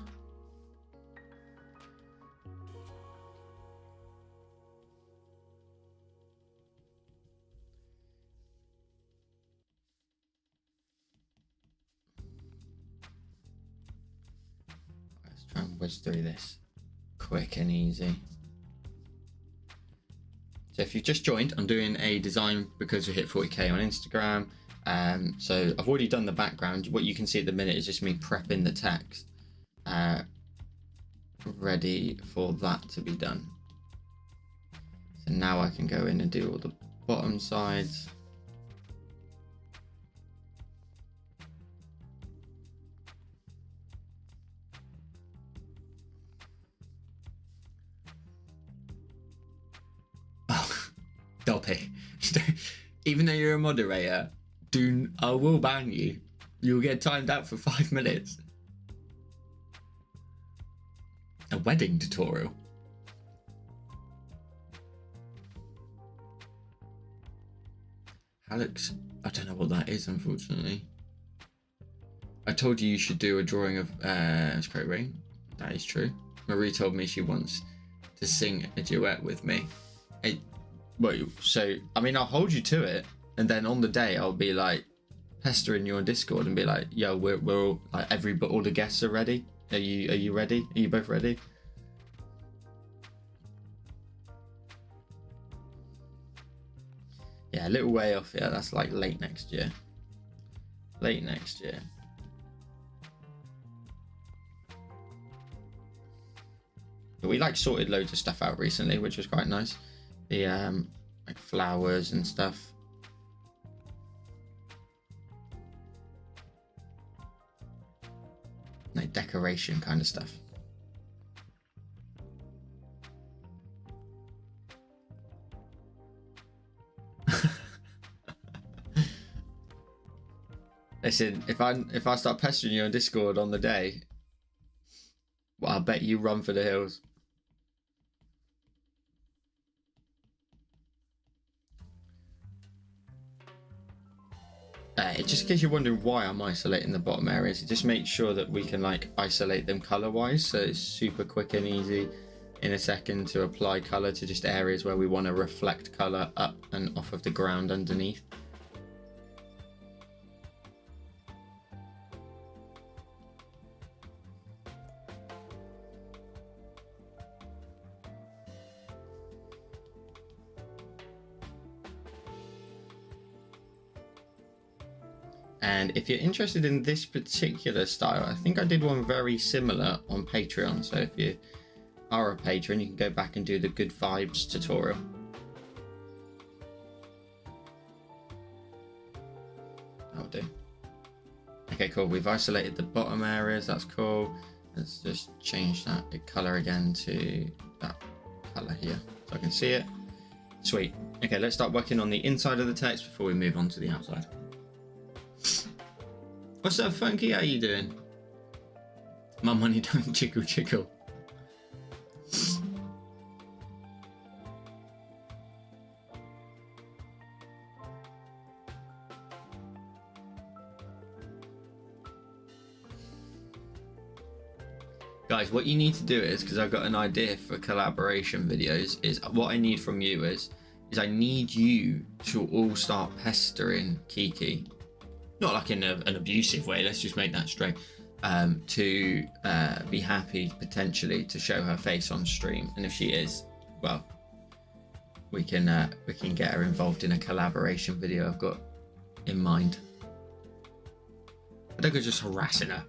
Let's try and whiz through this quick and easy. So if you've just joined, I'm doing a design because we hit 40k on Instagram. So I've already done the background. What you can see at the minute is just me prepping the text, ready for that to be done. So now I can go in and do all the bottom sides. Oh, Doppy, even though you're a moderator, I will ban you. You'll get timed out for 5 minutes. A wedding tutorial. Alex, I don't know what that is, unfortunately. I told you should do a drawing of Scrape Ring. That is true. Marie told me she wants to sing a duet with me. Well, so I mean, I'll hold you to it. And then on the day, I'll be like pestering you on Discord and be like, "Yo, we're all like all the guests are ready. Are you ready? Are you both ready?" Yeah, a little way off. Yeah, that's like late next year. Late next year. But we like sorted loads of stuff out recently, which was quite nice. The like flowers and stuff. Like decoration kind of stuff. Listen, if I start pestering you on Discord on the day, well, I bet you run for the hills. just in case you're wondering why I'm isolating the bottom areas, it just makes sure that we can like isolate them color wise, so it's super quick and easy in a second to apply color to just areas where we want to reflect color up and off of the ground underneath. And if you're interested in this particular style, I think I did one very similar on Patreon. So if you are a patron, you can go back and do the Good Vibes tutorial. That'll do. Okay, cool. We've isolated the bottom areas. That's cool. Let's just change that color again to that color here so I can see it. Sweet. Okay, let's start working on the inside of the text before we move on to the outside. What's up, Funky? How you doing? My money don't jiggle jiggle. Guys, what you need to do is, because I've got an idea for collaboration videos, is what I need from you is I need you to all start pestering Kiki. Not like in an abusive way, let's just make that straight, to be happy potentially to show her face on stream. And if she is, well, we can get her involved in a collaboration video I've got in mind. I don't go just harassing her.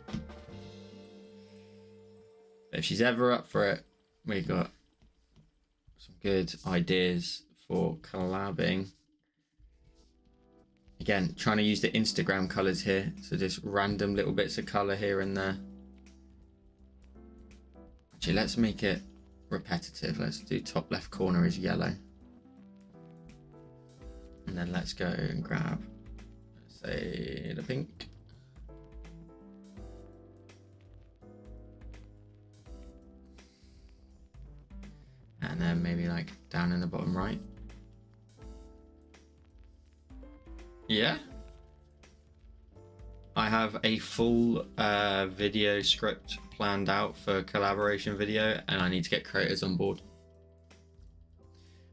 But if she's ever up for it, we got some good ideas for collabing. Again, trying to use the Instagram colors here, so just random little bits of color here and there. Actually, let's make it repetitive. Let's do top left corner is yellow. And then let's go and grab, let's say, the pink. And then maybe like down in the bottom right. Yeah, I have a full video script planned out for collaboration video, and I need to get creators on board.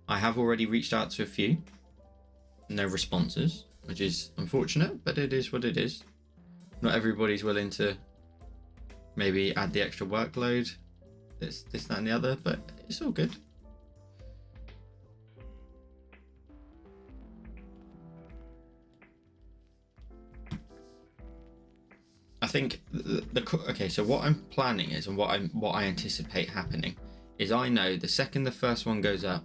I have already reached out to a few, no responses, which is unfortunate, but it is what it is. Not everybody's willing to maybe add the extra workload, this, that, and the other, but it's all good. I think okay, so what I'm planning is, and what I anticipate happening is, I know the second the first one goes up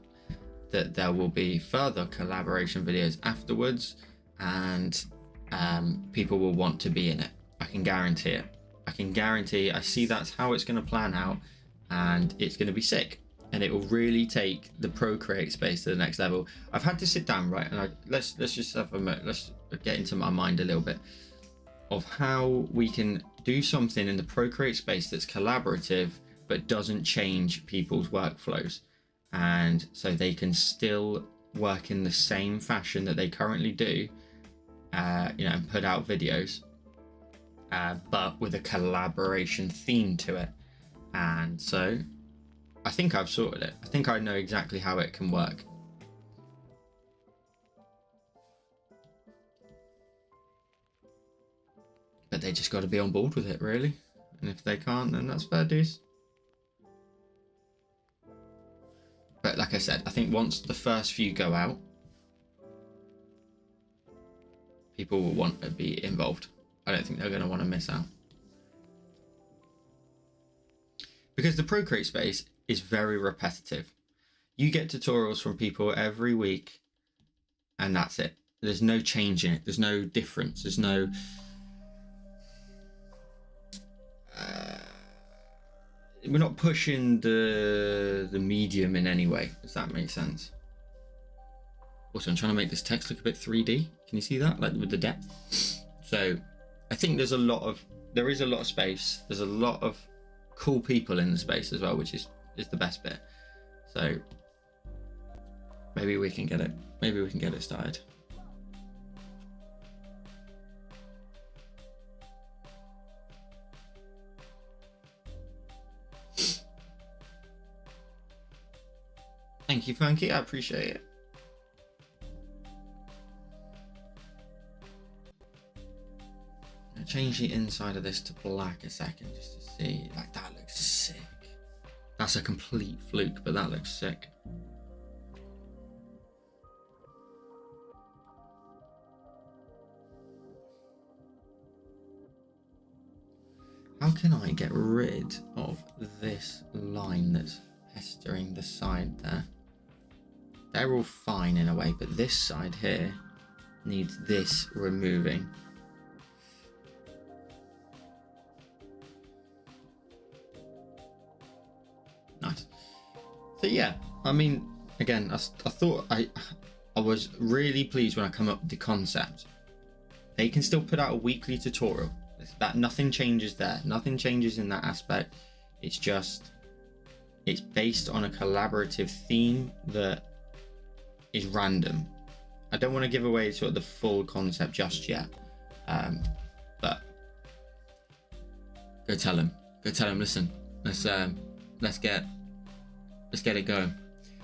that there will be further collaboration videos afterwards, and people will want to be in it. I can guarantee it. I can guarantee, I see that's how it's going to plan out, and it's going to be sick, and it will really take the Procreate space to the next level. I've had to sit down, right, and let's just have a moment, let's get into my mind a little bit of how we can do something in the Procreate space that's collaborative but doesn't change people's workflows, and so they can still work in the same fashion that they currently do, and put out videos, but with a collaboration theme to it. And so I think I've sorted it. I think I know exactly how it can work. But they just got to be on board with it, really. And if they can't, then that's fair dues. But like I said, I think once the first few go out, people will want to be involved. I don't think they're going to want to miss out. Because the Procreate space is very repetitive. You get tutorials from people every week, and that's it. There's no change in it. There's no difference. There's no... we're not pushing the medium in any way. Does that make sense? Also, I'm trying to make this text look a bit 3D. Can you see that? Like with the depth. So I think there is a lot of space. There's a lot of cool people in the space as well, which is the best bit. So maybe we can get it. Maybe we can get it started. Thank you, Funky. I appreciate it. I'll change the inside of this to black a second just to see. Like, that looks sick. That's a complete fluke, but that looks sick. How can I get rid of this line that's pestering the side there? They're all fine in a way, but this side here needs this removing. Nice. So yeah, I mean, again, I thought I was really pleased when I come up with the concept. They can still put out a weekly tutorial. That nothing changes there. Nothing changes in that aspect. It's just, it's based on a collaborative theme that is random. I don't want to give away sort of the full concept just yet, but go tell him. Go tell him. Listen, let's get it going.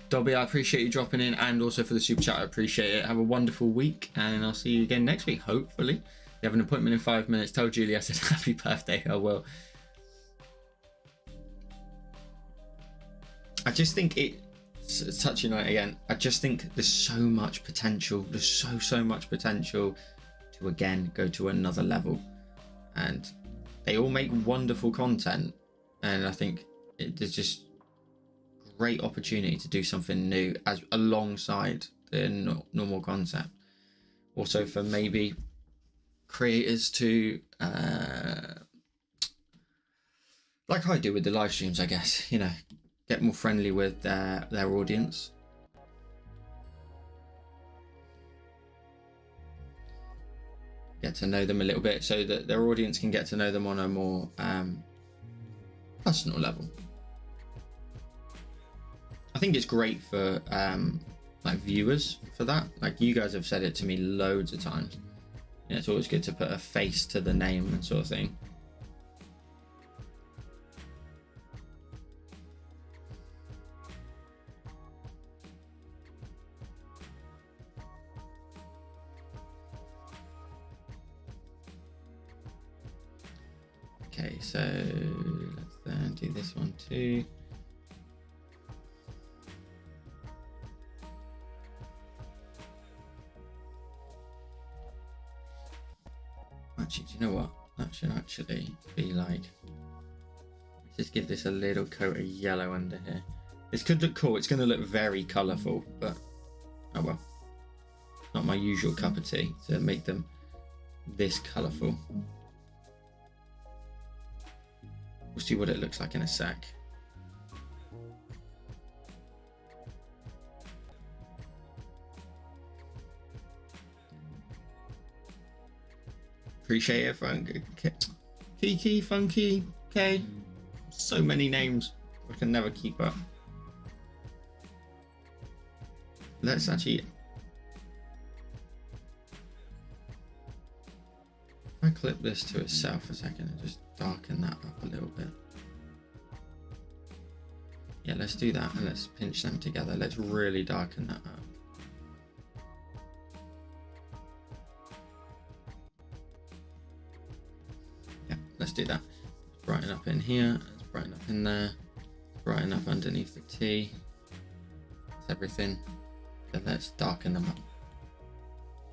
Dobby, I appreciate you dropping in, and also for the super chat, I appreciate it. Have a wonderful week, and I'll see you again next week, hopefully. You have an appointment in 5 minutes. Tell Julie I said happy birthday. I will. I just think touching on it again, I just think there's so much potential. There's so much potential to again go to another level, and they all make wonderful content, and I think there's just great opportunity to do something new as alongside the normal concept. Also for maybe creators to like I do with the live streams, I guess, you know, get more friendly with their audience. Get to know them a little bit so that their audience can get to know them on a more personal level. I think it's great for like viewers for that. Like you guys have said it to me loads of times. Yeah, it's always good to put a face to the name and sort of thing. Okay, so let's then do this one too. Actually, do you know what? That should actually be like, just give this a little coat of yellow under here. This could look cool. It's going to look very colourful, but oh well. Not my usual cup of tea to make them this colourful. We'll see what it looks like in a sec. Appreciate it, Funky. Kiki, Funky, okay. So many names. I can never keep up. Let's actually... if I clip this to itself a second and just darken that up a little bit. Yeah, let's do that and let's pinch them together. Let's really darken that up. Let's do that. Let's brighten up in here. Let's brighten up in there. Brighten up underneath the T. That's everything. Then let's darken them up.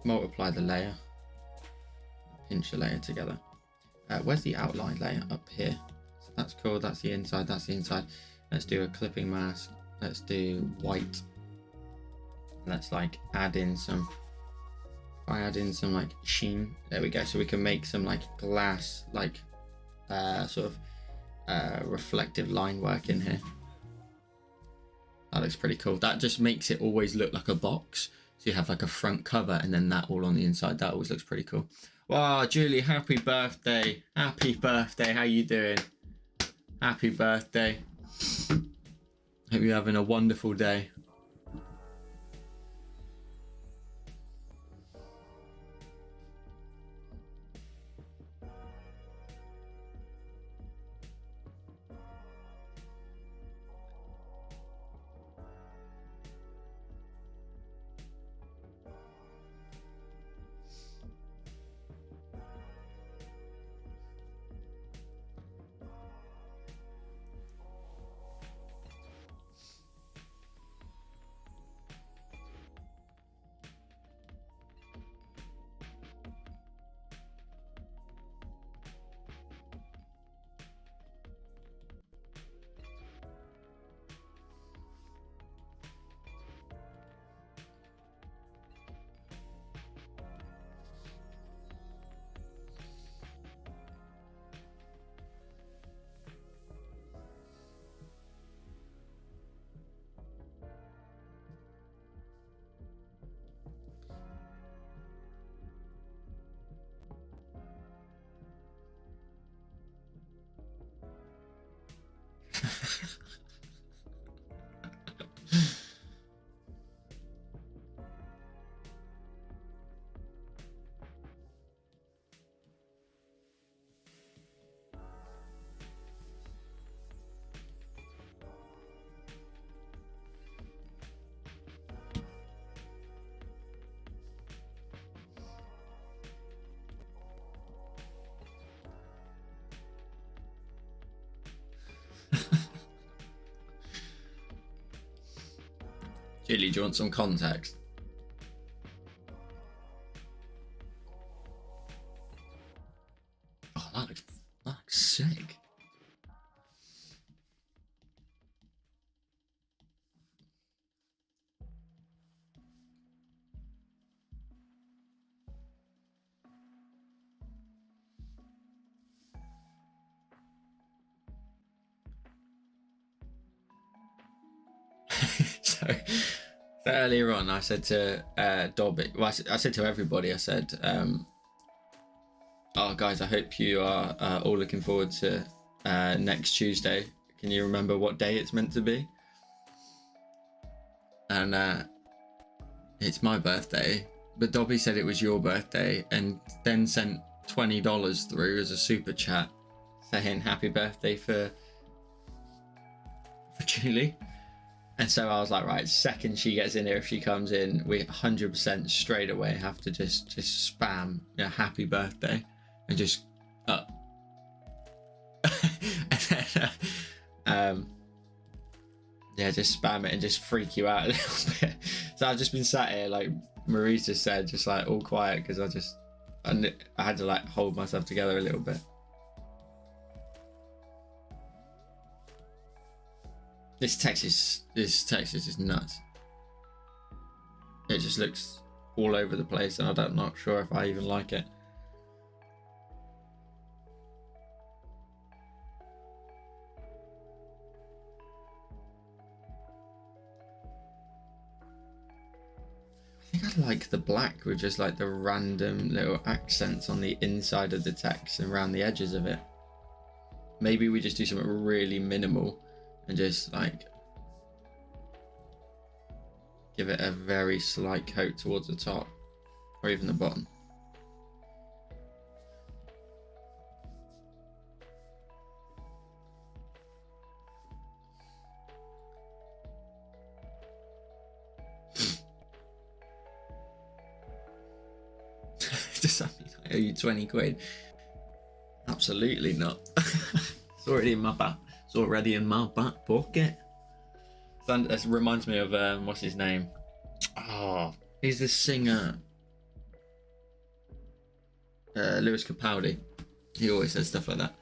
Multiply the layer. Pinch the layer together. Where's the outline layer? Up here. So that's cool. That's the inside. That's the inside. Let's do a clipping mask. Let's do white. Let's like add in some. I add in some like sheen. There we go. So we can make some like glass, like sort of reflective line work in here. That looks pretty cool. That just makes it always look like a box. So you have like a front cover and then that all on the inside. That always looks pretty cool. Wow, Julie, happy birthday. Happy birthday. How you doing? Happy birthday. Hope you're having a wonderful day. Really, do you want some context? Oh, that looks sick. So earlier on, I said to Dobby, well, I said to everybody, I said, oh guys, I hope you are all looking forward to next Tuesday. Can you remember what day it's meant to be? And it's my birthday, but Dobby said it was your birthday, and then sent $20 through as a super chat saying happy birthday for Julie. And so I was like, right, second she gets in here, if she comes in, we 100% straight away have to just spam, you know, happy birthday, and just and then, yeah, just spam it and just freak you out a little bit. So I've just been sat here, like Maurice just said, just like all quiet, because I had to like hold myself together a little bit. This text is just nuts. It just looks all over the place, and I'm not sure if I even like it. I think I like the black with just like the random little accents on the inside of the text and around the edges of it. Maybe we just do something really minimal and just like give it a very slight coat towards the top or even the bottom. Does that mean I owe you 20 quid? Absolutely not. It's already in my back. It's already in my back pocket. That reminds me of what's his name? Oh, he's the singer. Lewis Capaldi. He always says stuff like that.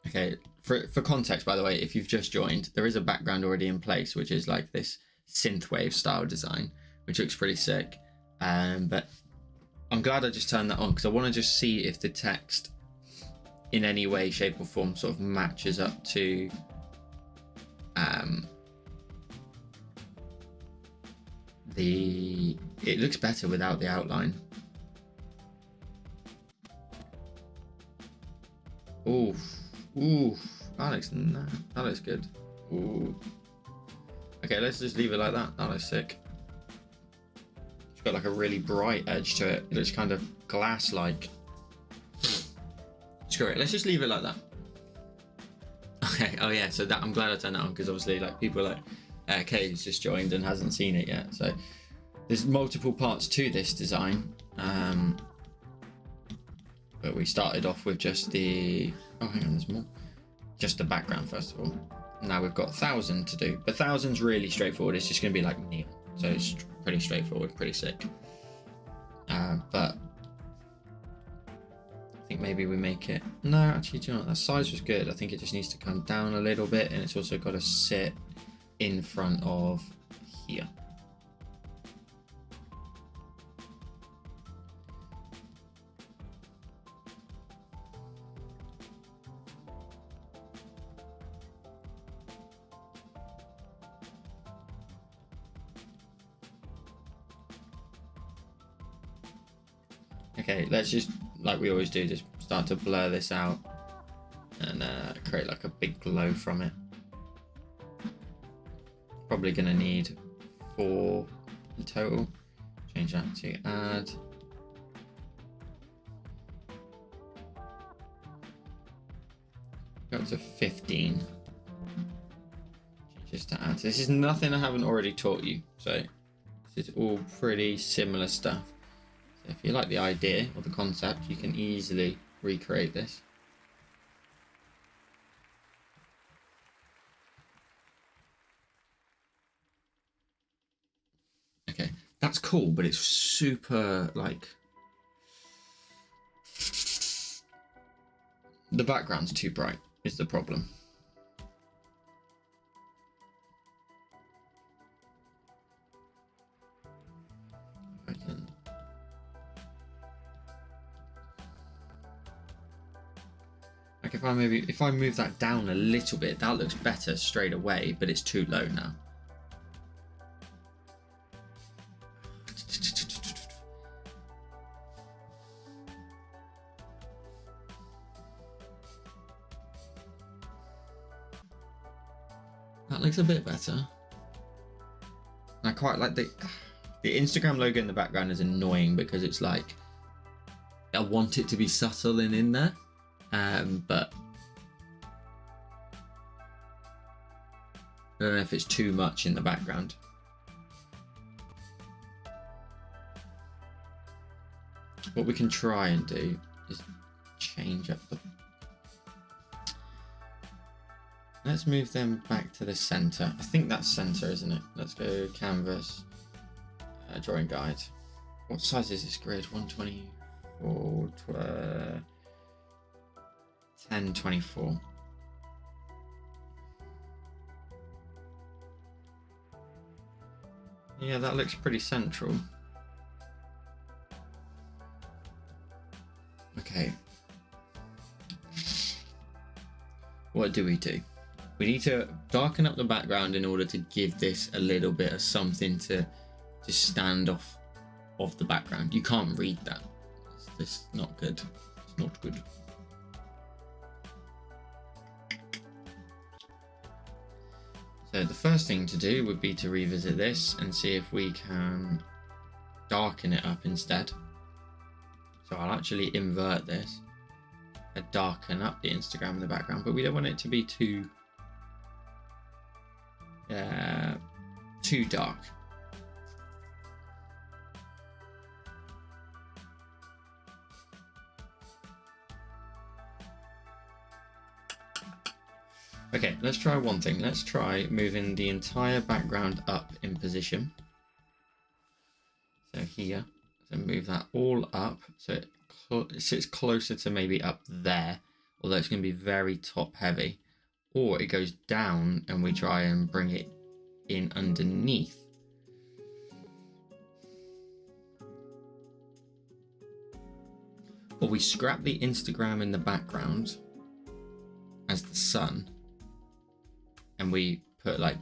Okay, for context, by the way, if you've just joined, there is a background already in place, which is like this synthwave style design, which looks pretty sick. But I'm glad I just turned that on, because I want to just see if the text in any way, shape or form sort of matches up to it looks better without the outline. Ooh, that looks good. Ooh. Okay, let's just leave it like that. That looks sick. It's got like a really bright edge to it. It looks kind of glass-like. Screw it. Let's just leave it like that. Okay. Oh yeah. So that I'm glad I turned that on, because obviously, like, people like Kay's just joined and hasn't seen it yet. So there's multiple parts to this design. But we started off with just the. Oh, hang on. There's more. Just the background first of all. Now we've got 1,000 to do, but 1,000's really straightforward. It's just going to be like neon, so it's pretty straightforward, pretty sick. But I think maybe we make it. No, actually, do you know what? That size was good. I think it just needs to come down a little bit, and it's also got to sit in front of here. Okay, let's just, like we always do, just start to blur this out and create like a big glow from it. Probably gonna need 4 in total. Change that to add. Go up to 15. Just to add. This is nothing I haven't already taught you, so this is all pretty similar stuff. If you like the idea or the concept, you can easily recreate this. Okay, that's cool, but it's super like the background's too bright is the problem. Like if I move that down a little bit, that looks better straight away, but it's too low now. That looks a bit better. I quite like the Instagram logo in the background is annoying because it's like I want it to be subtle and in there, but I don't know if it's too much in the background. What we can try and do is change up the... Let's move them back to the center. I think that's center, isn't it? Let's go canvas, drawing guide. What size is this grid? 124, 1024. Yeah, that looks pretty central. Okay. What do? We need to darken up the background in order to give this a little bit of something to just stand off of the background. You can't read that. It's not good. It's not good. So the first thing to do would be to revisit this and see if we can darken it up instead. So I'll actually invert this and darken up the Instagram in the background, but we don't want it to be too dark. Okay, let's try one thing. Let's try moving the entire background up in position. So here, so move that all up so it sits closer to maybe up there, although it's going to be very top heavy. Or it goes down and we try and bring it in underneath. Or we scrap the Instagram in the background as the sun and we put like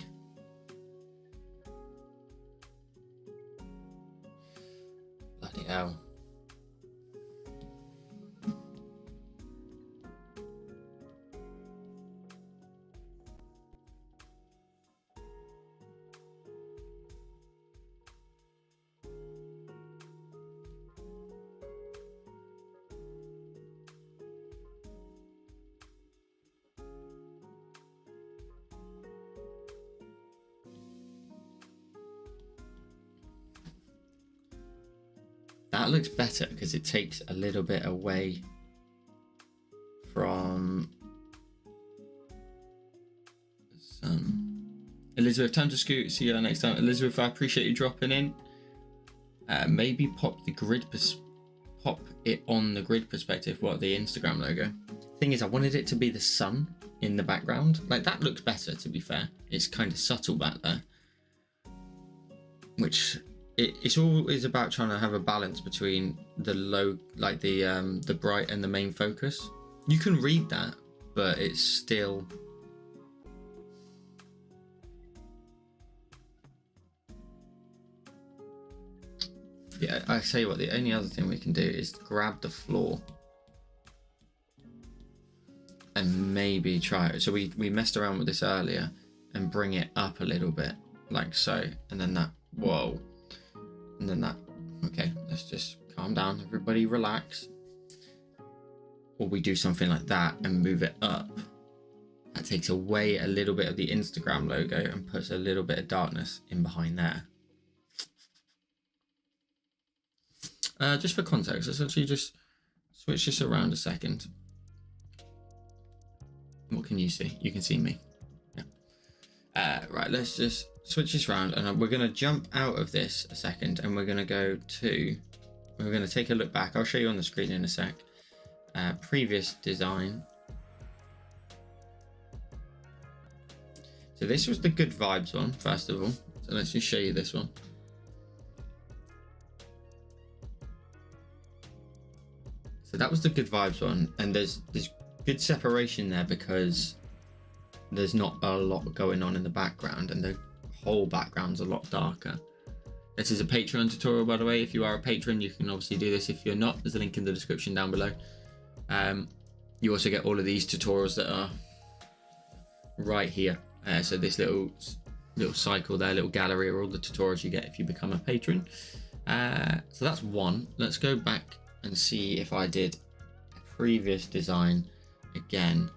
bloody hell. That looks better because it takes a little bit away from the sun. Elizabeth, time to scoot. See you next time. Elizabeth, I appreciate you dropping in. Maybe pop it on the grid perspective. What, the Instagram logo? Thing is, I wanted it to be the sun in the background. Like, that looks better, to be fair. It's kind of subtle back there, which it's always about trying to have a balance between the low, like the bright and the main focus. You can read that, but it's still yeah. I tell you what, the only other thing we can do is grab the floor and maybe try it. So we messed around with this earlier and bring it up a little bit like so, and then that, whoa, and then that. Okay, let's just calm down, everybody relax. Or we do something like that and move it up. That takes away a little bit of the Instagram logo and puts a little bit of darkness in behind there. Just for context, let's actually just switch this around a second. What can you see? You can see me. Yeah. Right, let's just switch this around, and we're going to jump out of this a second, and we're going to go to, we're going to take a look back. I'll show you on the screen in a sec. Previous design. So this was the good vibes one, first of all. So let's just show you this one. So that was the good vibes one, and there's good separation there because there's not a lot going on in the background, and the whole background's a lot darker. This is a Patreon tutorial, by the way. If you are a patron, you can obviously do this. If you're not, there's a link in the description down below. You also get all of these tutorials that are right here. So this little cycle there, little gallery, are all the tutorials you get if you become a patron. So that's one. Let's go back and see if I did a previous design again.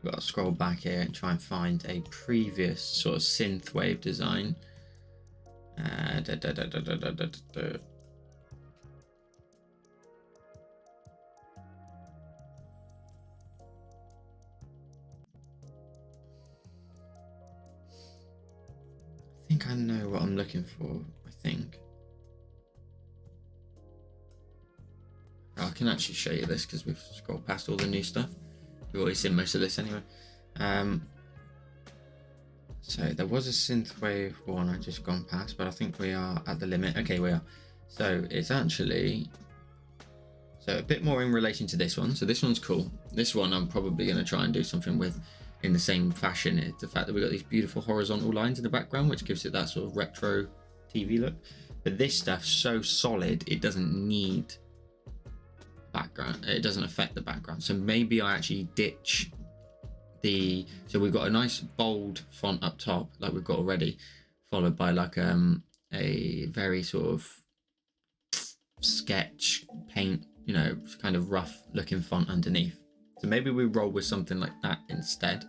Got to scroll back here and try and find a previous sort of synthwave design. I think I know what I'm looking for. I think I can actually show you this because we've scrolled past all the new stuff. We've already seen most of this anyway. So there was a synthwave one I just gone past, but I think we are at the limit. Okay, we are. So it's actually a bit more in relation to this one. So this one's cool. This one I'm probably going to try and do something with in the same fashion. It's the fact that we've got these beautiful horizontal lines in the background, which gives it that sort of retro TV look. But this stuff's so solid, it doesn't need background. It doesn't affect the background. So maybe I actually ditch the, so we've got a nice bold font up top like we've got already, followed by like a very sort of sketch paint, you know, kind of rough looking font underneath. So maybe we roll with something like that instead.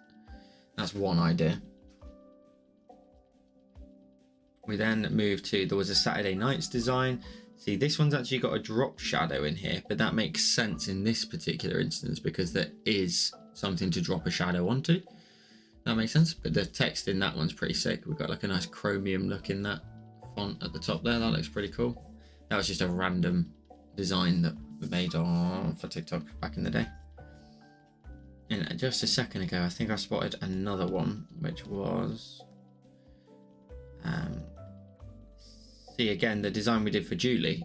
That's one idea. We then move to, there was a Saturday Nights design. See, this one's actually got a drop shadow in here, but that makes sense in this particular instance because there is something to drop a shadow onto. That makes sense. But the text in that one's pretty sick. We've got like a nice chromium look in that font at the top there. That looks pretty cool. That was just a random design that we made for TikTok back in the day. And just a second ago, I think I spotted another one, which was see, again, the design we did for Julie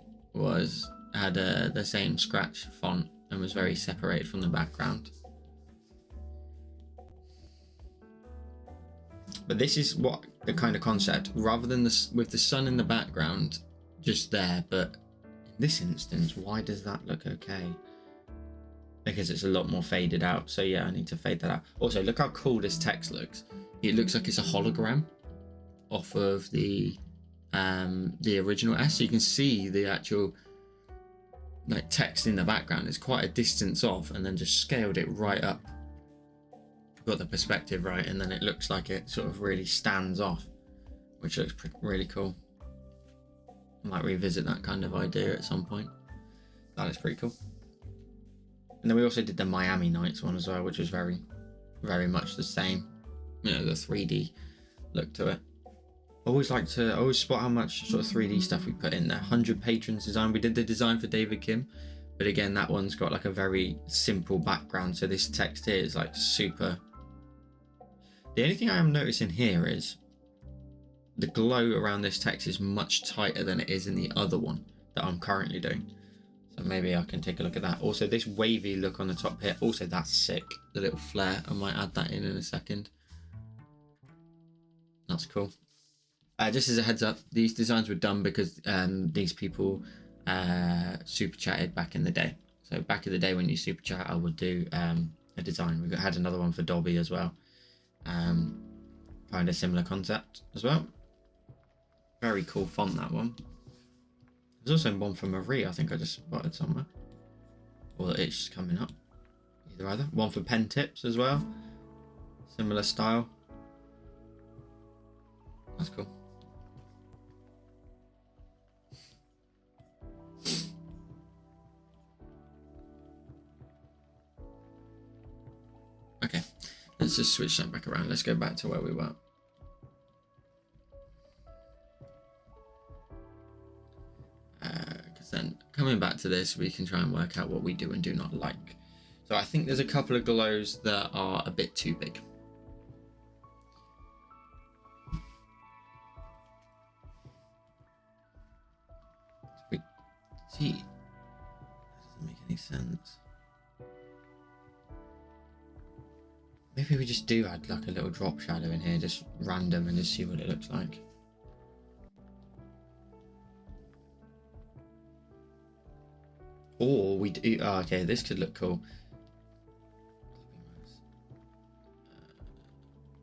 had the same scratch font and was very separated from the background. But this is what the kind of concept, rather than with the sun in the background just there, but in this instance, why does that look okay? Because it's a lot more faded out. So yeah, I need to fade that out. Also, look how cool this text looks. It looks like it's a hologram off of the original S. So you can see the actual like text in the background. It's quite a distance off, and then just scaled it right up. Got the perspective right, and then it looks like it sort of really stands off, which looks really cool. I might revisit that kind of idea at some point. That looks pretty cool. And then we also did the Miami Nights one as well, which was very, very much the same. You know, the 3D look to it. I always spot how much sort of 3D stuff we put in there. 100 patrons design. We did the design for David Kim, but again, that one's got like a very simple background. So this text here is like super. The only thing I am noticing here is the glow around this text is much tighter than it is in the other one that I'm currently doing. So maybe I can take a look at that. Also, this wavy look on the top here, also that's sick. The little flare, I might add that in a second. That's cool. Just as a heads up, these designs were done because these people super chatted back in the day. So back in the day when you super chat, I would do a design. We had another one for Dobby as well. Kind of similar concept as well. Very cool font, that one. There's also one for Marie, I think I just spotted somewhere. Or it's just coming up. Either. One for Pen.Tips as well. Similar style. That's cool. Okay, let's just switch that back around. Let's go back to where we were. Because then coming back to this, we can try and work out what we do and do not like. So I think there's a couple of glows that are a bit too big. See, that doesn't make any sense. Maybe we just do add like a little drop shadow in here, just random, and just see what it looks like. Or we do, oh, okay, this could look cool.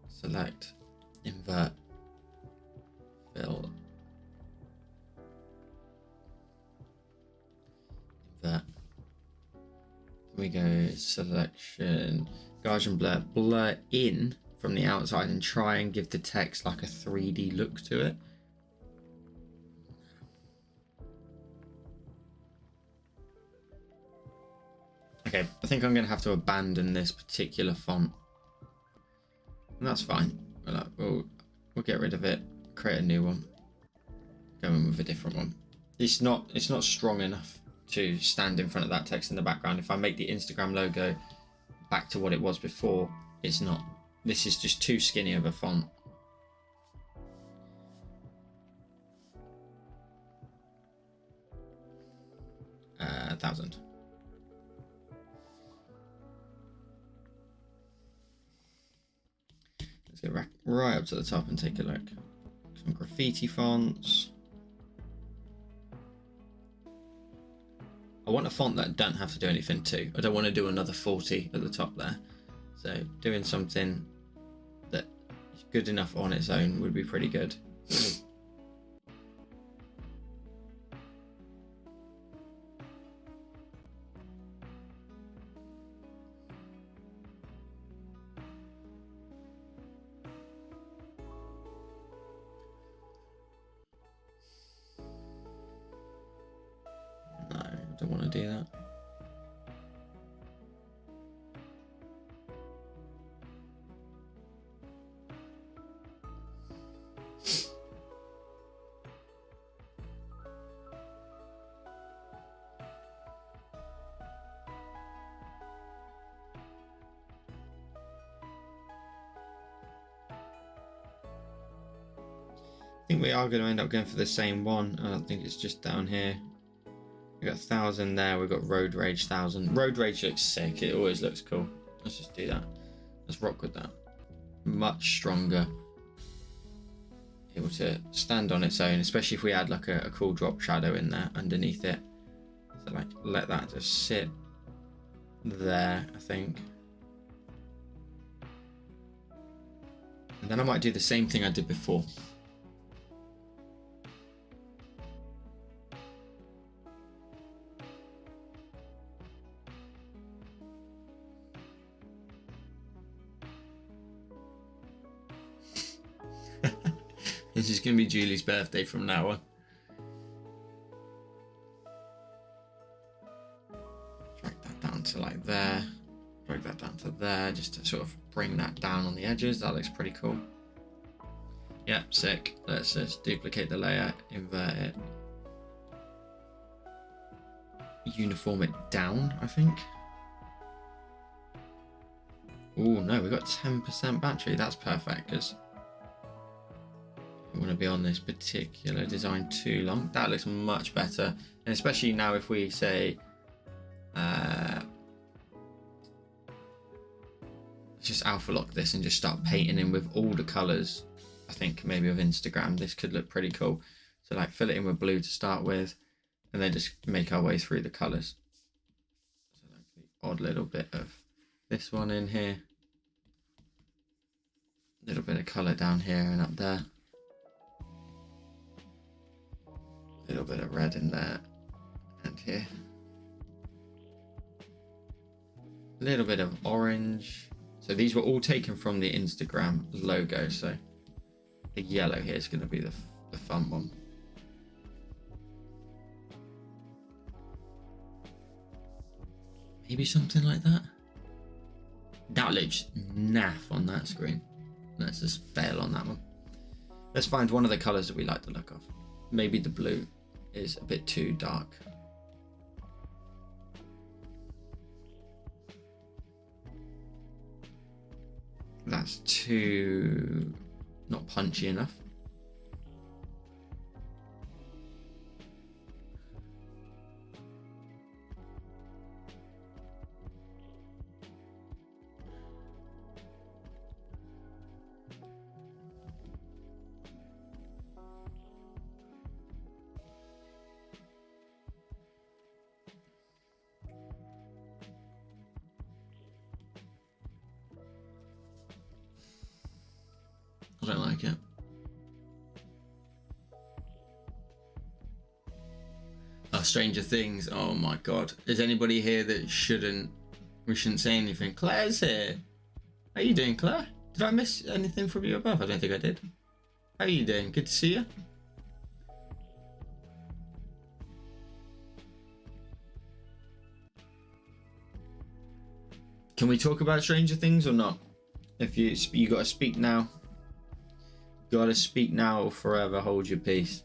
Select, invert, fill, invert. We go selection, Gaussian blur, blur in from the outside and try and give the text like a 3D look to it. Okay, I think I'm going to have to abandon this particular font. And that's fine. We'll get rid of it, create a new one, go in with a different one. It's not strong enough to stand in front of that text in the background. If I make the Instagram logo back to what it was before, it's not. This is just too skinny of a font. Uh, 1000. Let's go right up to the top and take a look. Some graffiti fonts. I want a font that I don't have to do anything to. I don't want to do another 40 at the top there. So doing something that is good enough on its own would be pretty good. No, I don't want to do that. I think we are going to end up going for the same one. I don't think it's just down here. We got 1000 there. We've got Road Rage 1000. Road Rage looks sick. It always looks cool. Let's just do that. Let's rock with that. Much stronger. Able to stand on its own, especially if we add like a cool drop shadow in there underneath it. So like let that just sit there, I think. And then I might do the same thing I did before. This is going to be Julie's birthday from now on. Drag that down to like there. Drag that down to there, just to sort of bring that down on the edges. That looks pretty cool. Yep, sick. Let's just duplicate the layer, invert it. Uniform it down, I think. Oh no, we got 10% battery. That's perfect, because I want to be on this particular design too long. That looks much better, and especially now if we say just alpha lock this and just start painting in with all the colors. I think maybe with Instagram this could look pretty cool. So like fill it in with blue to start with, and then just make our way through the colors. So like the odd little bit of this one in here, a little bit of color down here and up there. A little bit of red in there and here. A little bit of orange. So these were all taken from the Instagram logo. So The yellow here is going to be the fun one. Maybe something like that. That looks naff on that screen. Let's just fail on that one. Let's find one of the colors that we like the look of. Maybe the blue is a bit too dark. That's too not punchy enough. I don't like it. Oh, Stranger Things. Oh my god. Is anybody here that we shouldn't say anything? Claire's here. How are you doing, Claire? Did I miss anything from you above? I don't think I did. How are you doing? Good to see you. Can we talk about Stranger Things or not? If you got to speak now. Gotta speak now or forever hold your peace.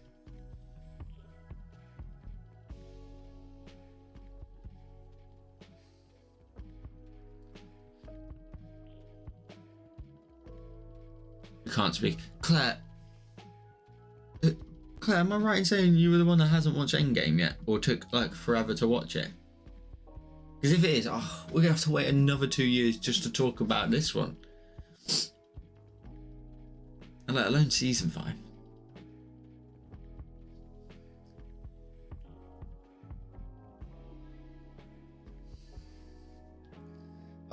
You can't speak. Claire, am I right in saying you were the one that hasn't watched Endgame yet? Or took like forever to watch it? Because if it is, we're gonna have to wait another 2 years just to talk about this one. And let alone season 5.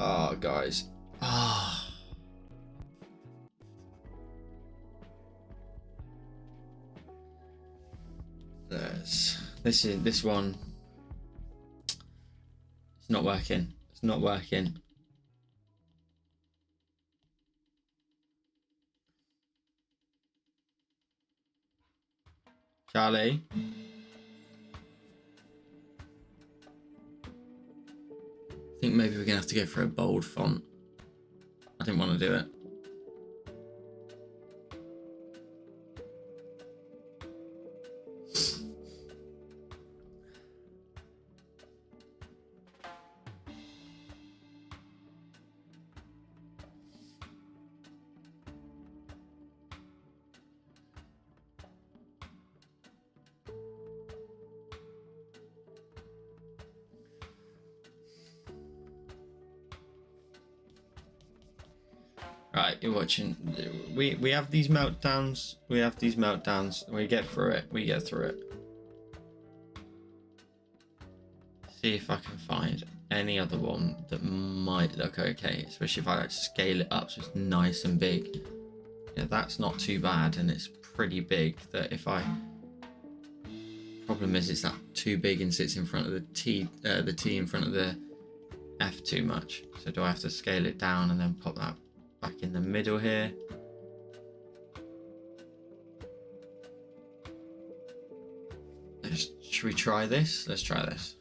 Oh, guys. This one. It's not working. It's not working. Charlie. I think maybe we're gonna have to go for a bold font. I didn't want to do it. Right, you're watching. We have these meltdowns. We get through it. We get through it. See if I can find any other one that might look okay, especially if I like scale it up so it's nice and big. Yeah, that's not too bad, and it's pretty big. That if I problem is it's that too big and sits in front of the T in front of the F too much. So do I have to scale it down and then pop that back in the middle here? Should we try this? Let's try this.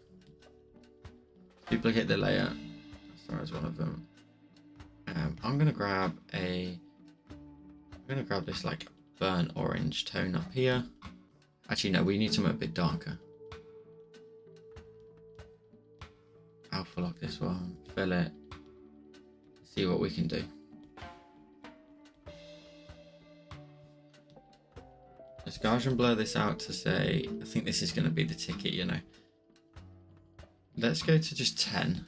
Duplicate the layer. Start as one of them. I'm gonna grab this like burnt orange tone up here. Actually, no, we need something a bit darker. Alpha lock this one, fill it. See what we can do. Let's Gaussian blur this out to say, I think this is going to be the ticket, you know. Let's go to just 10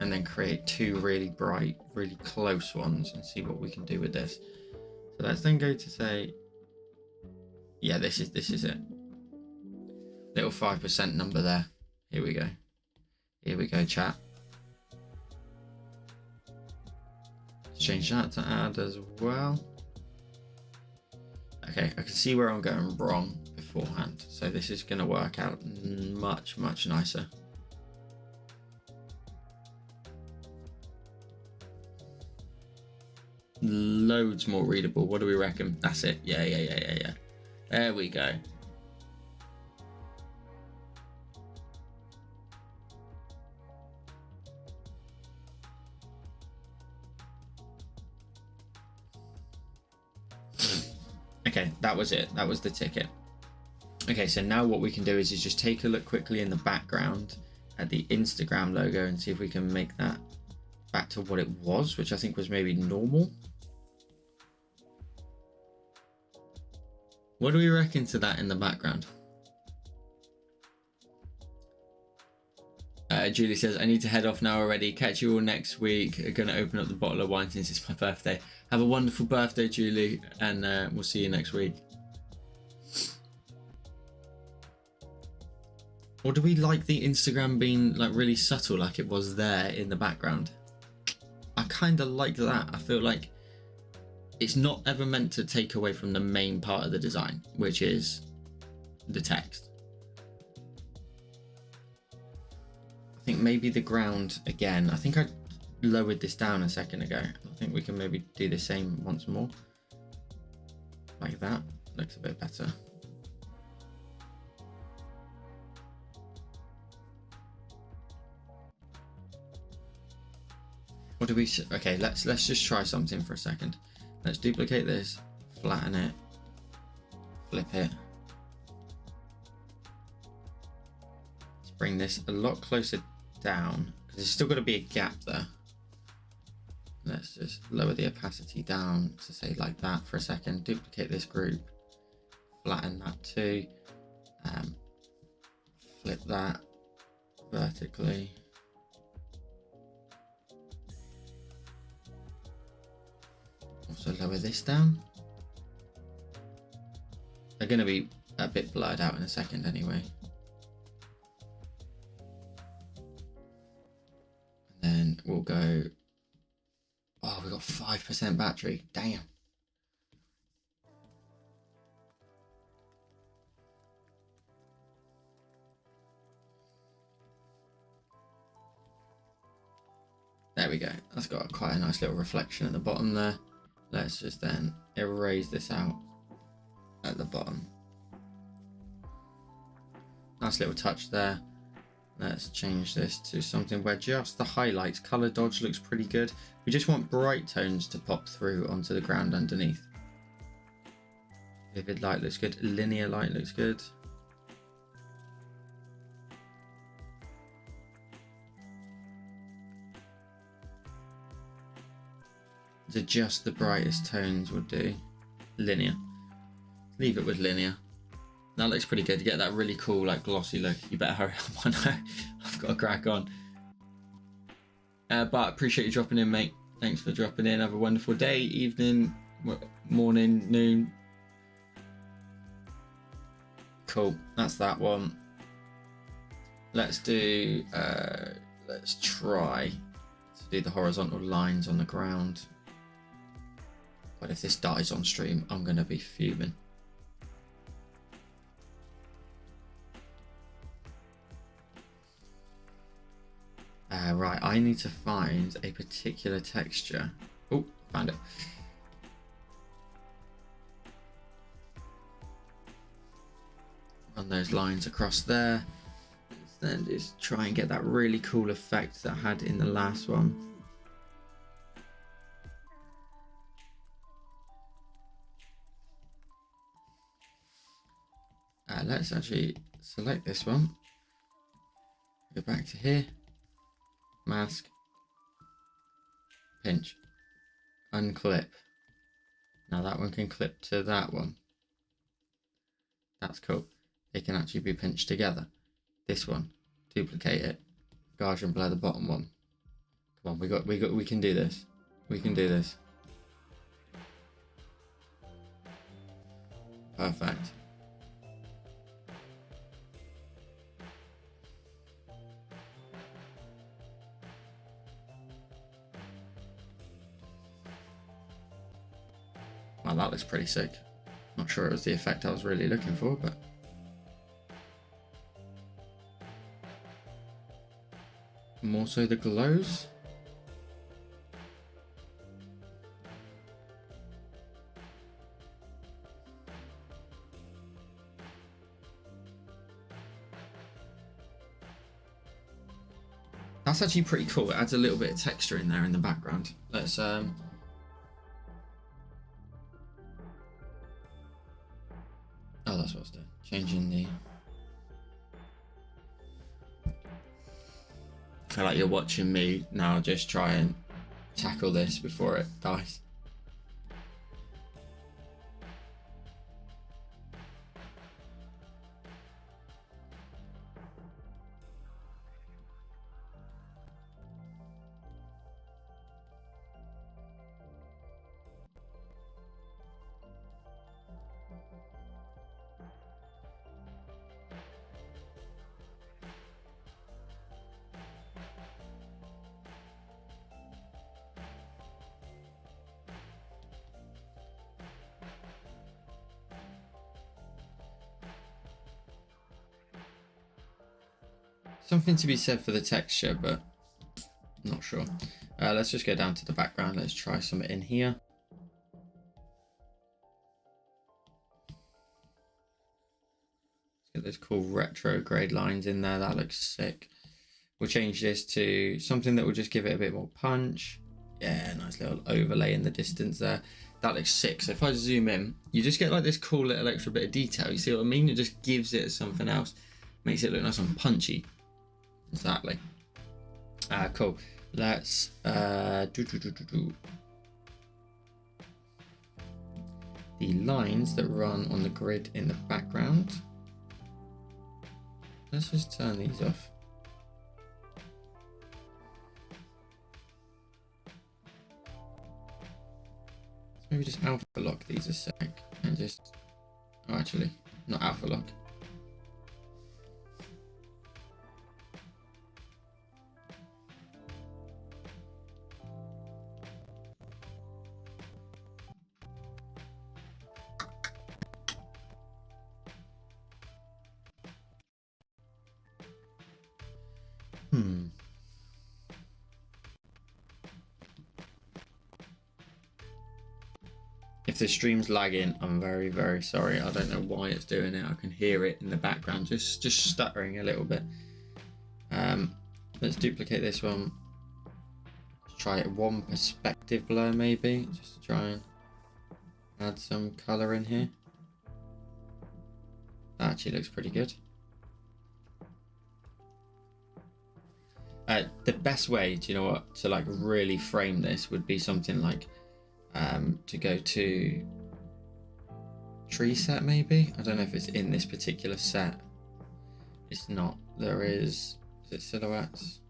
and then create 2 really bright, really close ones and see what we can do with this. So let's then go to say, yeah, this is it. Little 5% number there. Here we go. Here we go, chat. Let's change that to add as well. Okay, I can see where I'm going wrong beforehand. So this is going to work out much, much nicer. loads more readable. What do we reckon? That's it. Yeah. There we go. Okay, that was it. That was the ticket. Okay, so now what we can do is just take a look quickly in the background at the Instagram logo and see if we can make that back to what it was, which I think was maybe normal. What do we reckon to that in the background? Julie says, I need to head off now already. Catch you all next week. I'm going to open up the bottle of wine since it's my birthday. Have a wonderful birthday, Julie, and we'll see you next week. Or do we like the Instagram being like really subtle, like it was there in the background? I kind of like that. I feel like it's not ever meant to take away from the main part of the design, which is the text. I think maybe the ground again. I think I lowered this down a second ago. I think we can maybe do the same once more. Like that. Looks a bit better. What do we... Okay, let's just try something for a second. Let's duplicate this, flatten it, flip it. Let's bring this a lot closer down because there's still got to be a gap there. Let's just lower the opacity down to say like that for a second. Duplicate this group, flatten that too, flip that vertically. Also lower this down. They're going to be a bit blurred out in a second anyway. And then we'll go... Oh, we got 5% battery. Damn. There we go. That's got quite a nice little reflection at the bottom there. Let's just then erase this out at the bottom. Nice little touch there. Let's change this to something where just the highlights, color dodge looks pretty good. We just want bright tones to pop through onto the ground underneath. Vivid light looks good. Linear light looks good. To just the brightest tones would do. Linear. Leave it with linear. That looks pretty good. You get that really cool, like glossy look. You better hurry up. I know I've got to crack on. But appreciate you dropping in, mate. Thanks for dropping in. Have a wonderful day, evening, morning, noon. Cool. That's that one. Let's do. Let's try to do the horizontal lines on the ground. But if this dies on stream, I'm going to be fuming. Right, I need to find a particular texture. Oh, found it. Run those lines across there. Then just try and get that really cool effect that I had in the last one. Let's actually select this one. Go back to here. Mask. Pinch. Unclip. Now that one can clip to that one. That's cool. They can actually be pinched together. This one. Duplicate it. Gauge blur the bottom one. Come on, we can do this. We can do this. Perfect. Wow, that looks pretty sick. Not sure it was the effect I was really looking for, but... More so the glows. That's actually pretty cool. It adds a little bit of texture in there in the background. Let's oh, that's what I was doing. Changing the. I feel like you're watching me now just try and tackle this before it dies. Something to be said for the texture, but not sure. Let's just go down to the background. Let's try some in here. Let's get those cool retrograde lines in there. That looks sick. We'll change this to something that will just give it a bit more punch. Yeah, nice little overlay in the distance there. That looks sick. So if I zoom in, you just get like this cool little extra bit of detail. You see what I mean? It just gives it something else. Makes it look nice and punchy. Exactly. Cool. Let's the lines that run on the grid in the background. Let's just turn these off. Maybe just alpha lock these a sec and just, oh, actually not alpha lock. If the stream's lagging, I'm very, very sorry. I don't know why it's doing it. I can hear it in the background, just stuttering a little bit. Let's duplicate this one. Let's try it one perspective blur maybe, just to try and add some color in here. That actually looks pretty good. The best way, do you know what, to like really frame this would be something like to go to tree set maybe. I don't know if it's in this particular set. It's not. There is it silhouettes?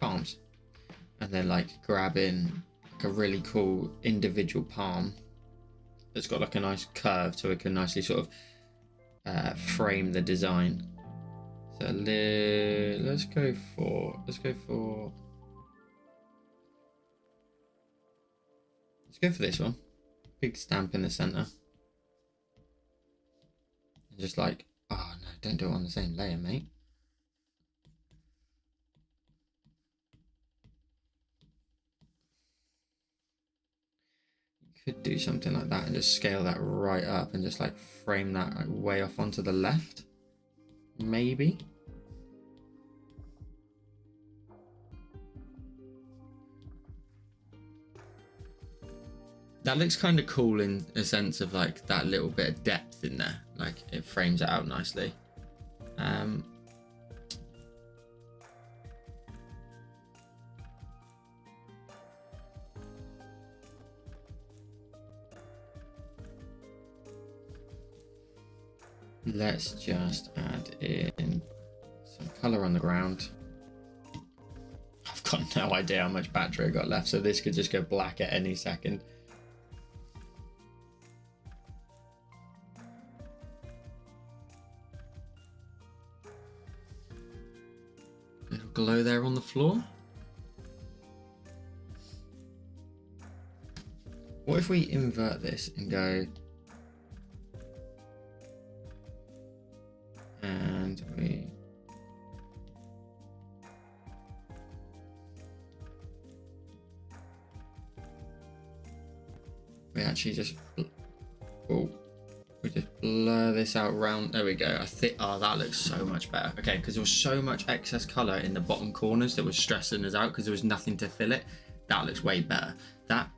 Palms. And then like grabbing like a really cool individual palm that's got like a nice curve so it can nicely sort of frame the design. So let's go for this one. Big stamp in the center. And just like, oh no, don't do it on the same layer, mate. You could do something like that and just scale that right up and just like frame that like way off onto the left. Maybe. That looks kind of cool in a sense of like that little bit of depth in there. Like it frames it out nicely. Let's just add in some color on the ground. I've got no idea how much battery I got left, so this could just go black at any second. Little glow there on the floor. What if we invert this and go, and we actually just, oh, we just blur this out round. There we go. I think, oh, that looks so much better. Okay, because there was so much excess color in the bottom corners that was stressing us out because there was nothing to fill it. That looks way better. That,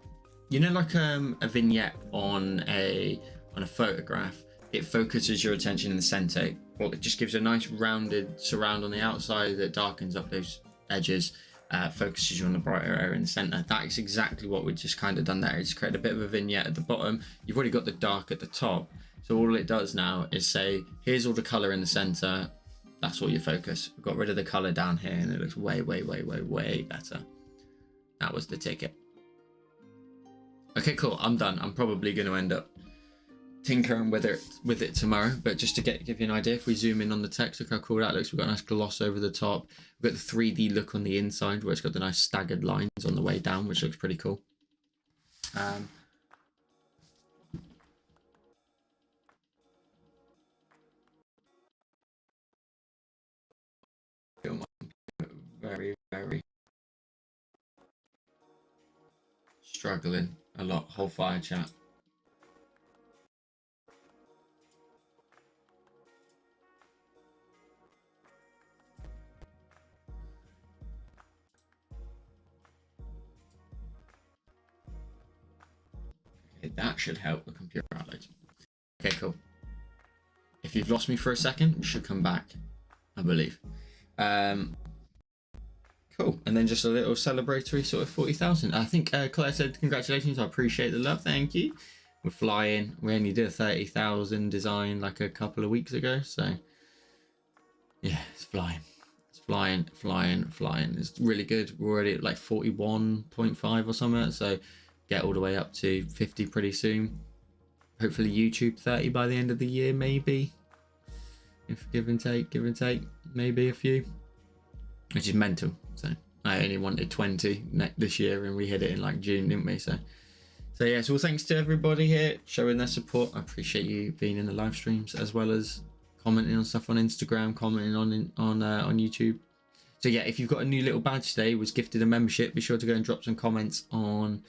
you know, like a vignette on a photograph, it focuses your attention in the center. Well, it just gives a nice rounded surround on the outside that darkens up those edges, focuses you on the brighter area in the center. That is exactly what we just kind of done there. It's created a bit of a vignette at the bottom. You've already got the dark at the top. So all it does now is say, here's all the color in the center. That's all your focus. We've got rid of the color down here and it looks way, way, way, way, way better. That was the ticket. Okay, cool. I'm done. I'm probably going to end up tinkering with it tomorrow, but just to give you an idea, if we zoom in on the text, look how cool that looks. We've got a nice gloss over the top. We've got the 3D look on the inside where it's got the nice staggered lines on the way down, which looks pretty cool. Very, very struggling a lot. Whole fire chat. Okay, that should help the computer out later. Okay, cool. If you've lost me for a second, you should come back, I believe. Cool. And then just a little celebratory sort of 40,000. I think Claire said, congratulations. I appreciate the love. Thank you. We're flying. We only did a 30,000 design like a couple of weeks ago. So yeah, it's flying. It's flying, flying, flying. It's really good. We're already at like 41.5 or something. So get all the way up to 50 pretty soon. Hopefully YouTube 30 by the end of the year, maybe. If give and take, maybe a few. Which is mental. So I only wanted 20 this year and we hit it in like June, didn't we? So yeah, so thanks to everybody here showing their support. I appreciate you being in the live streams as well as commenting on stuff on Instagram, commenting on YouTube. So yeah, if you've got a new little badge today, was gifted a membership, be sure to go and drop some comments on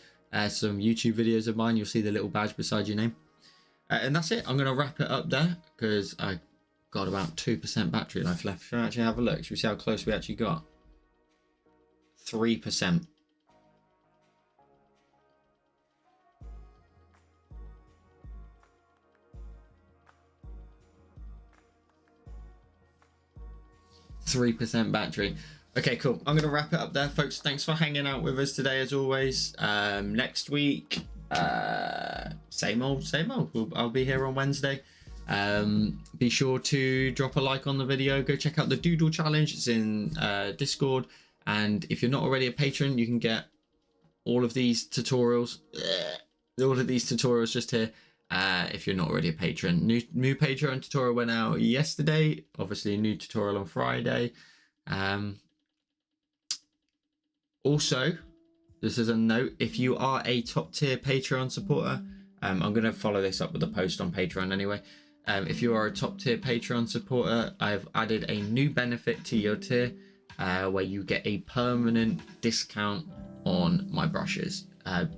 some YouTube videos of mine. You'll see the little badge beside your name. And that's it. I'm going to wrap it up there because I got about 2% battery life left. Should I actually have a look? Should we see how close we actually got? 3%. Battery. Okay, cool. I'm going to wrap it up there, folks. Thanks for hanging out with us today, as always. Next week, same old. I'll be here on Wednesday. Be sure to drop a like on the video. Go check out the Doodle Challenge. It's in Discord. And if you're not already a patron, you can get all of these tutorials. Just here. If you're not already a patron. New Patreon tutorial went out yesterday. Obviously, a new tutorial on Friday. Also, this is a note. If you are a top tier Patreon supporter, I'm going to follow this up with a post on Patreon anyway. If you are a top tier Patreon supporter, I've added a new benefit to your tier where you get a permanent discount on my brushes.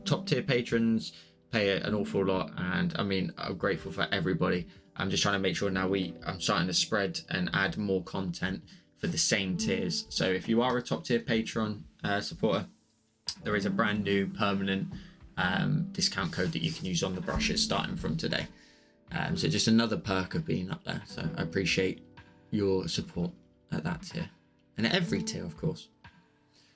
Top tier patrons pay an awful lot, and I mean, I'm grateful for everybody. I'm just trying to make sure now I'm starting to spread and add more content for the same tiers. So if you are a top tier Patreon supporter, there is a brand new permanent discount code that you can use on the brushes starting from today. So just another perk of being up there. So I appreciate your support at that tier and at every tier, of course.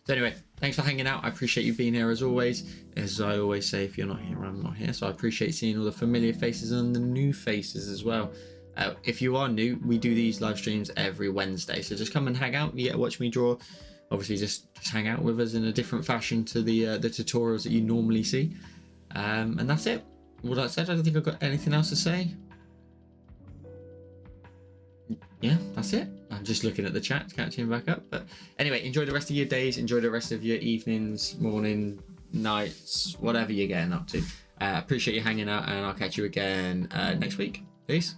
So anyway, thanks for hanging out. I appreciate you being here as always. As I always say, if you're not here, I'm not here. So I appreciate seeing all the familiar faces and the new faces as well. If you are new, we do these live streams every Wednesday. So just come and hang out. You get to watch me draw. Obviously, just hang out with us in a different fashion to the tutorials that you normally see. And that's it. With that said, I don't think I've got anything else to say. Yeah, that's it. I'm just looking at the chat, catching back up. But anyway, enjoy the rest of your days. Enjoy the rest of your evenings, morning, nights, whatever you're getting up to. Appreciate you hanging out, and I'll catch you again next week. Peace.